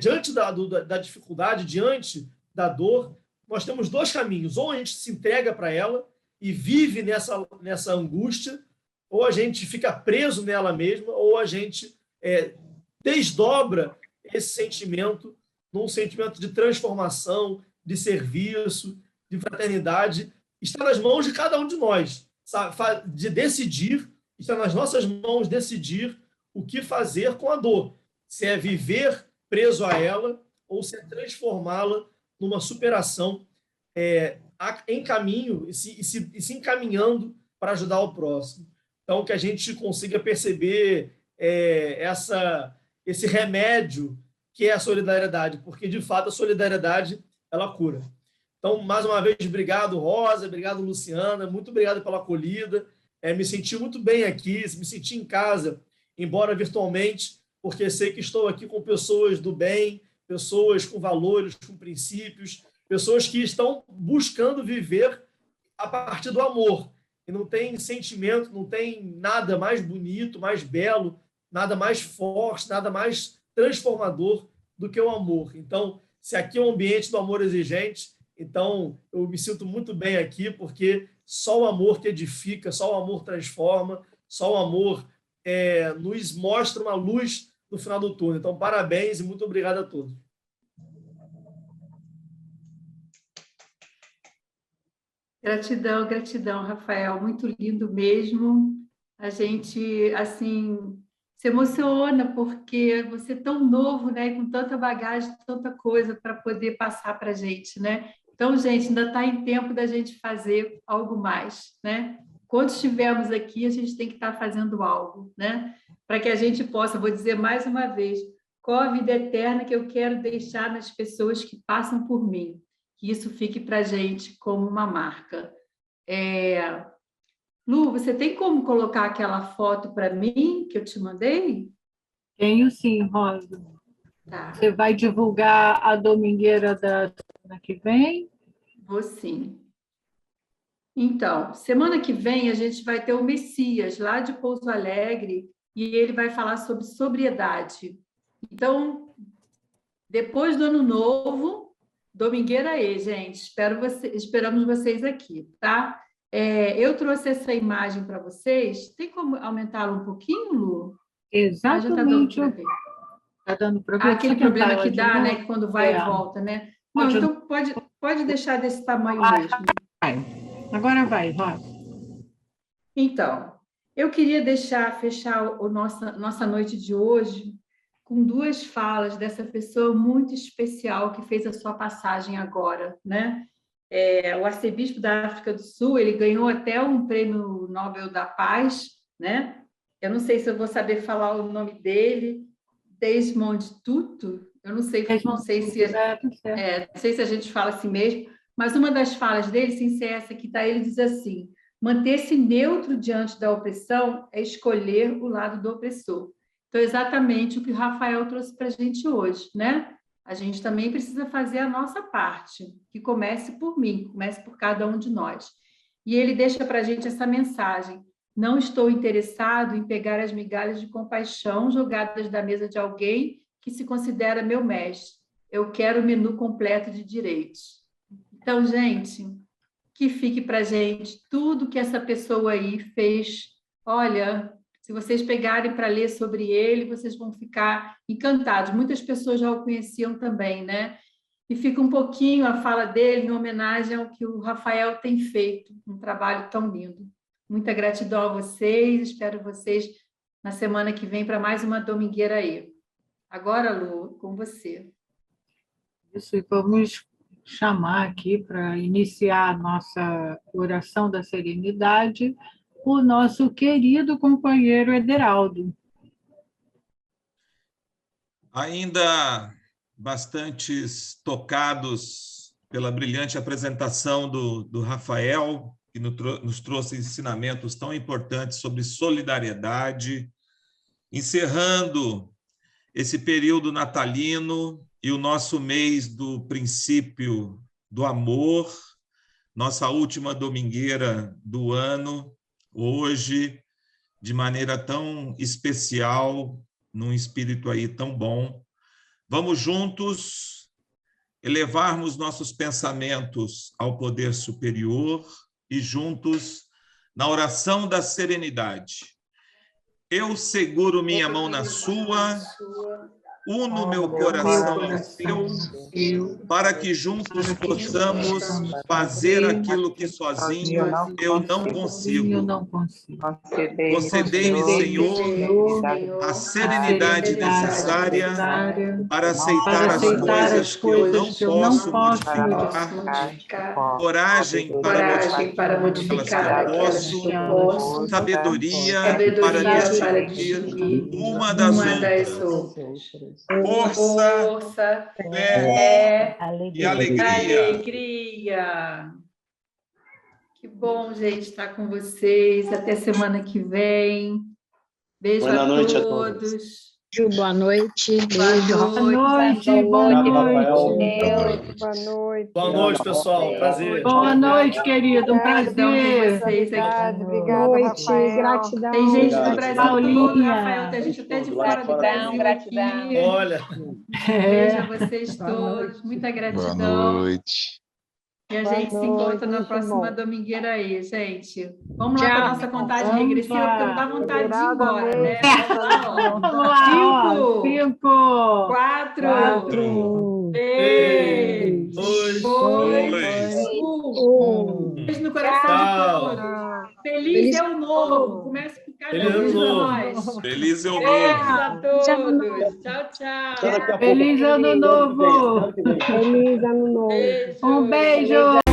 diante da dificuldade, diante da dor, nós temos dois caminhos. Ou a gente se entrega para ela e vive nessa angústia, ou a gente fica preso nela mesma, ou a gente desdobra esse sentimento num sentimento de transformação, de serviço, de fraternidade. Está nas mãos de cada um de nós, de decidir, está nas nossas mãos decidir o que fazer com a dor. Se é viver preso a ela ou se é transformá-la numa superação em caminho e se encaminhando para ajudar o próximo. Então, que a gente consiga perceber esse remédio que é a solidariedade, porque, de fato, a solidariedade, ela cura. Então, mais uma vez, obrigado, Rosa, obrigado, Luciana, muito obrigado pela acolhida. Me senti muito bem aqui, me senti em casa, embora virtualmente, porque sei que estou aqui com pessoas do bem, pessoas com valores, com princípios, pessoas que estão buscando viver a partir do amor. E não tem sentimento, não tem nada mais bonito, mais belo, nada mais forte, nada mais transformador do que o amor. Então, se aqui é um ambiente do amor exigente, então eu me sinto muito bem aqui, porque só o amor que edifica, só o amor transforma, só o amor nos mostra uma luz no final do túnel. Então, parabéns e muito obrigado a todos. Gratidão, gratidão, Rafael. Muito lindo mesmo. A gente, assim, se emociona porque você é tão novo, né? Com tanta bagagem, tanta coisa para poder passar para a gente, né? Então, gente, ainda está em tempo da gente fazer algo mais, né? Quando estivermos aqui, a gente tem que estar fazendo algo, né? Para que a gente possa, vou dizer mais uma vez, qual a vida eterna que eu quero deixar nas pessoas que passam por mim. Que isso fique para a gente como uma marca. Lu, você tem como colocar aquela foto para mim que eu te mandei? Tenho sim, Rosa. Tá. Você vai divulgar a domingueira da semana que vem? Vou sim. Então, semana que vem a gente vai ter o Messias, lá de Pouso Alegre, e ele vai falar sobre sobriedade. Então, depois do Ano Novo, domingueira aí, gente. Esperamos vocês aqui, tá? Eu trouxe essa imagem para vocês. Tem como aumentá-la um pouquinho, Lu? Exatamente. Está dando para ver. Aquele problema que dá, né? Que quando vai e volta, né? Não, então pode deixar desse tamanho mesmo. Vai. Agora vai, Rosa. Então, eu queria fechar a nossa noite de hoje com duas falas dessa pessoa muito especial que fez a sua passagem agora, né? O arcebispo da África do Sul, ele ganhou até um prêmio Nobel da Paz, né? Eu não sei se eu vou saber falar o nome dele, Desmond Tutu, eu não sei se a gente fala assim mesmo, mas uma das falas dele, sem ser essa que está, ele diz assim: manter-se neutro diante da opressão é escolher o lado do opressor. Então, exatamente o que o Rafael trouxe para a gente hoje, né? A gente também precisa fazer a nossa parte, que comece por mim, comece por cada um de nós. E ele deixa para a gente essa mensagem: não estou interessado em pegar as migalhas de compaixão jogadas da mesa de alguém que se considera meu mestre. Eu quero o menu completo de direitos. Então, gente, que fique para a gente tudo que essa pessoa aí fez. Olha, se vocês pegarem para ler sobre ele, vocês vão ficar encantados. Muitas pessoas já o conheciam também, né? E fica um pouquinho a fala dele em homenagem ao que o Rafael tem feito, um trabalho tão lindo. Muita gratidão a vocês, espero vocês na semana que vem para mais uma domingueira aí. Agora, Lu, com você. Isso, e vamos chamar aqui para iniciar a nossa oração da serenidade o nosso querido companheiro Ederaldo. Ainda bastantes tocados pela brilhante apresentação do Rafael, que nos trouxe ensinamentos tão importantes sobre solidariedade, encerrando esse período natalino e o nosso mês do princípio do amor, nossa última domingueira do ano, hoje, de maneira tão especial, num espírito aí tão bom. Vamos juntos elevarmos nossos pensamentos ao poder superior e juntos na oração da serenidade. Eu seguro minha mão na sua, uno meu coração ao seu, para que juntos possamos fazer aquilo que sozinho eu não consigo. Concedei-me, Senhor, a serenidade necessária para aceitar as coisas que eu não posso modificar, coragem para modificar aquelas que eu posso, sabedoria para distinguir uma das outras. Força, fé e alegria. Que bom, gente, estar com vocês. Até semana que vem. Beijo Boa a noite todos. Boa noite. Beijo. Boa noite. Boa noite, pessoal. Prazer. Boa noite, querido. Um prazer. Vocês aqui. Obrigada, Rafael. Gratidão. Tem gente do Brasil todo, Paulinha. Rafael. Tem gente até de fora do Brasil. Gratidão. Aqui. Olha. Beijo a vocês todos. Muita gratidão. Boa noite. E a gente se encontra na próxima domingueira aí, gente. Vamos lá para a nossa contagem regressiva, porque não dá vontade de ir embora, né? Vamos lá, ó. 5, 4, 3, 2, 1. Beijo no coração de todos. Feliz Ano Novo. Comece com cada vez para nós. Feliz Ano Beijo Novo. a todos. Tchau, tchau. Feliz Ano Novo. Feliz ano novo. Beijo. Um beijo.